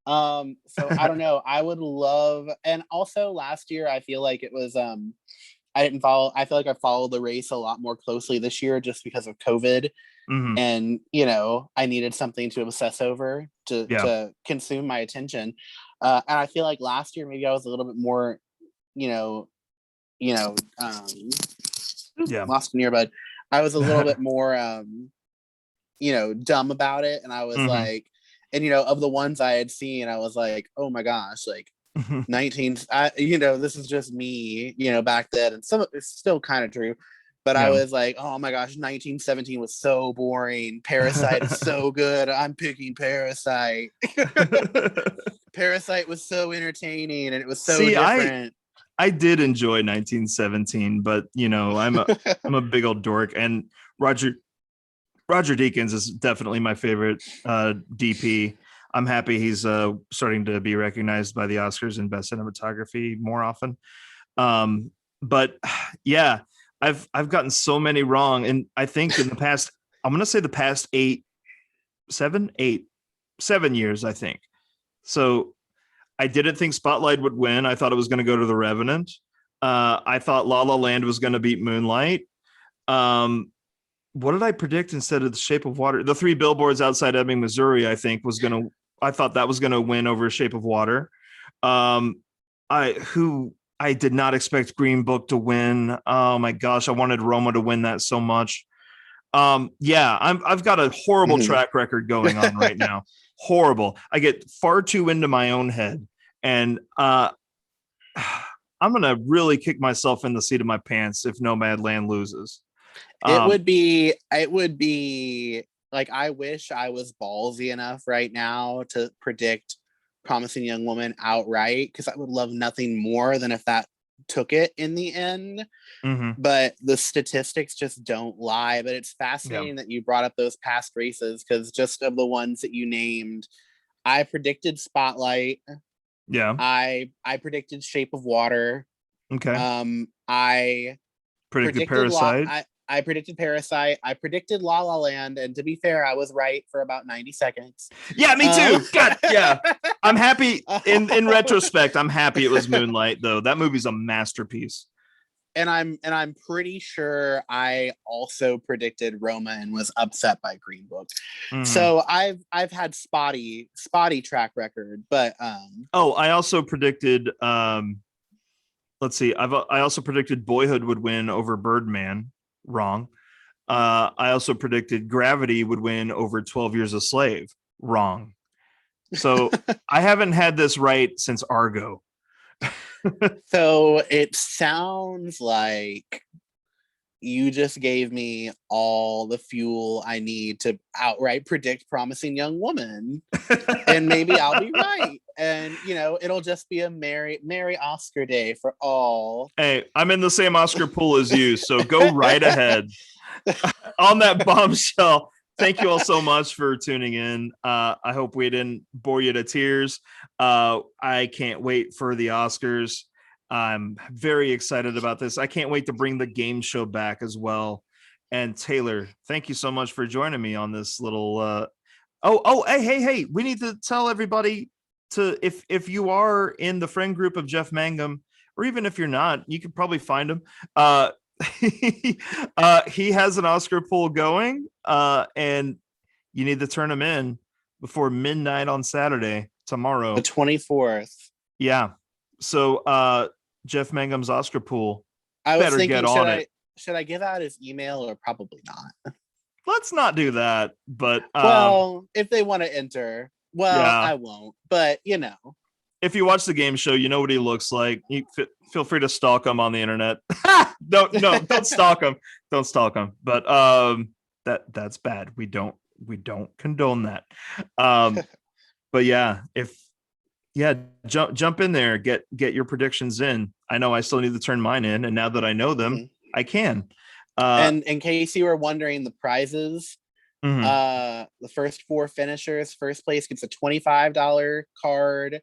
So I don't know. I would love, and also last year I feel like it was I didn't follow. I feel like I followed the race a lot more closely this year just because of COVID. Mm-hmm. And I needed something to obsess over to consume my attention. And I feel like last year maybe I was a little bit more, lost an earbud. I was a little bit more, dumb about it, and I was like, and of the ones I had seen, I was like, oh my gosh, like 19, this is just me, back then, and some it's still kind of true. But I was like, oh my gosh, 1917 was so boring. Parasite is so good. I'm picking Parasite. Parasite was so entertaining, and it was so different. I did enjoy 1917, but I'm a big old dork, and Roger Deakins is definitely my favorite DP. I'm happy he's starting to be recognized by the Oscars in Best Cinematography more often. But yeah, I've gotten so many wrong, and I think in the past, I'm gonna say the past 7 years, I think. So I didn't think Spotlight would win. I thought it was going to go to The Revenant. I thought La La Land was going to beat Moonlight. What did I predict instead of The Shape of Water? The 3 Billboards Outside Ebbing, Missouri, I thought that was going to win over Shape of Water. I did not expect Green Book to win. Oh my gosh, I wanted Roma to win that so much. I've got a horrible track record going on right now. Horrible. I get far too into my own head, and I'm gonna really kick myself in the seat of my pants if Nomadland loses. It would be like, I wish I was ballsy enough right now to predict Promising Young Woman outright, because I would love nothing more than if that took it in the end. But the statistics just don't lie. But it's fascinating that you brought up those past races, because just of the ones that you named, I predicted Spotlight. I predicted Shape of Water. I predicted Parasite. I predicted Parasite. I predicted La La Land, and to be fair, I was right for about 90 seconds. Yeah, me too. God, yeah. I'm happy. In retrospect, I'm happy it was Moonlight, though. That movie's a masterpiece. And I'm pretty sure I also predicted Roma and was upset by Green Book. So I've had spotty track record, but I also predicted let's see. I also predicted Boyhood would win over Birdman. Wrong. I also predicted Gravity would win over 12 Years a Slave. Wrong. So I haven't had this right since Argo. So it sounds like you just gave me all the fuel I need to outright predict Promising Young Woman. And maybe I'll be right. And, it'll just be a merry Oscar day for all. Hey, I'm in the same Oscar pool as you, so go right ahead. On that bombshell, thank you all so much for tuning in. I hope we didn't bore you to tears. I can't wait for the Oscars. I'm very excited about this. I can't wait to bring the game show back as well. And Taylor, thank you so much for joining me on this little hey, we need to tell everybody to if you are in the friend group of Jeff Mangum, or even if you're not, you could probably find him. He has an Oscar pool going, and you need to turn him in before midnight on Saturday, tomorrow, the 24th. Yeah. So Jeff Mangum's Oscar pool. I was thinking, get on it. Should I give out his email or probably not? Let's not do that. But well, if they want to enter, yeah. I won't. But if you watch the game show, you know what he looks like. You feel free to stalk him on the internet. Don't stalk him. Don't stalk him. But that's bad. We don't condone that. But yeah, jump in there, get your predictions in. I know I still need to turn mine in, and now that I know them, I can. And in case you were wondering the prizes, the first 4 finishers, first place gets a $25 card,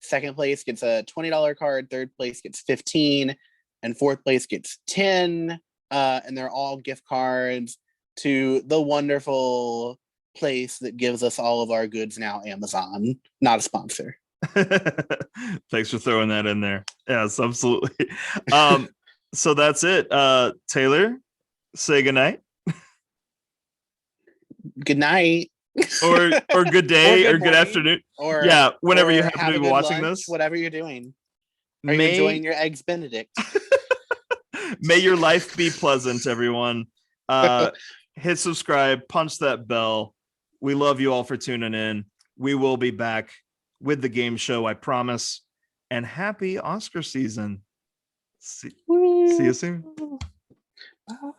second place gets a $20 card, third place gets 15, and fourth place gets 10. And they're all gift cards to the wonderful place that gives us all of our goods now, Amazon. Not a sponsor. Thanks for throwing that in there. Yes, absolutely. So that's it. Taylor, say goodnight. Good night. Or good day, or good afternoon. Or whenever you have happen to be watching lunch, this. Whatever you're doing. Are you enjoying your Eggs Benedict? May your life be pleasant, everyone. Hit subscribe, punch that bell. We love you all for tuning in. We will be back with the game show, I promise. And happy Oscar season. See you soon. Bye.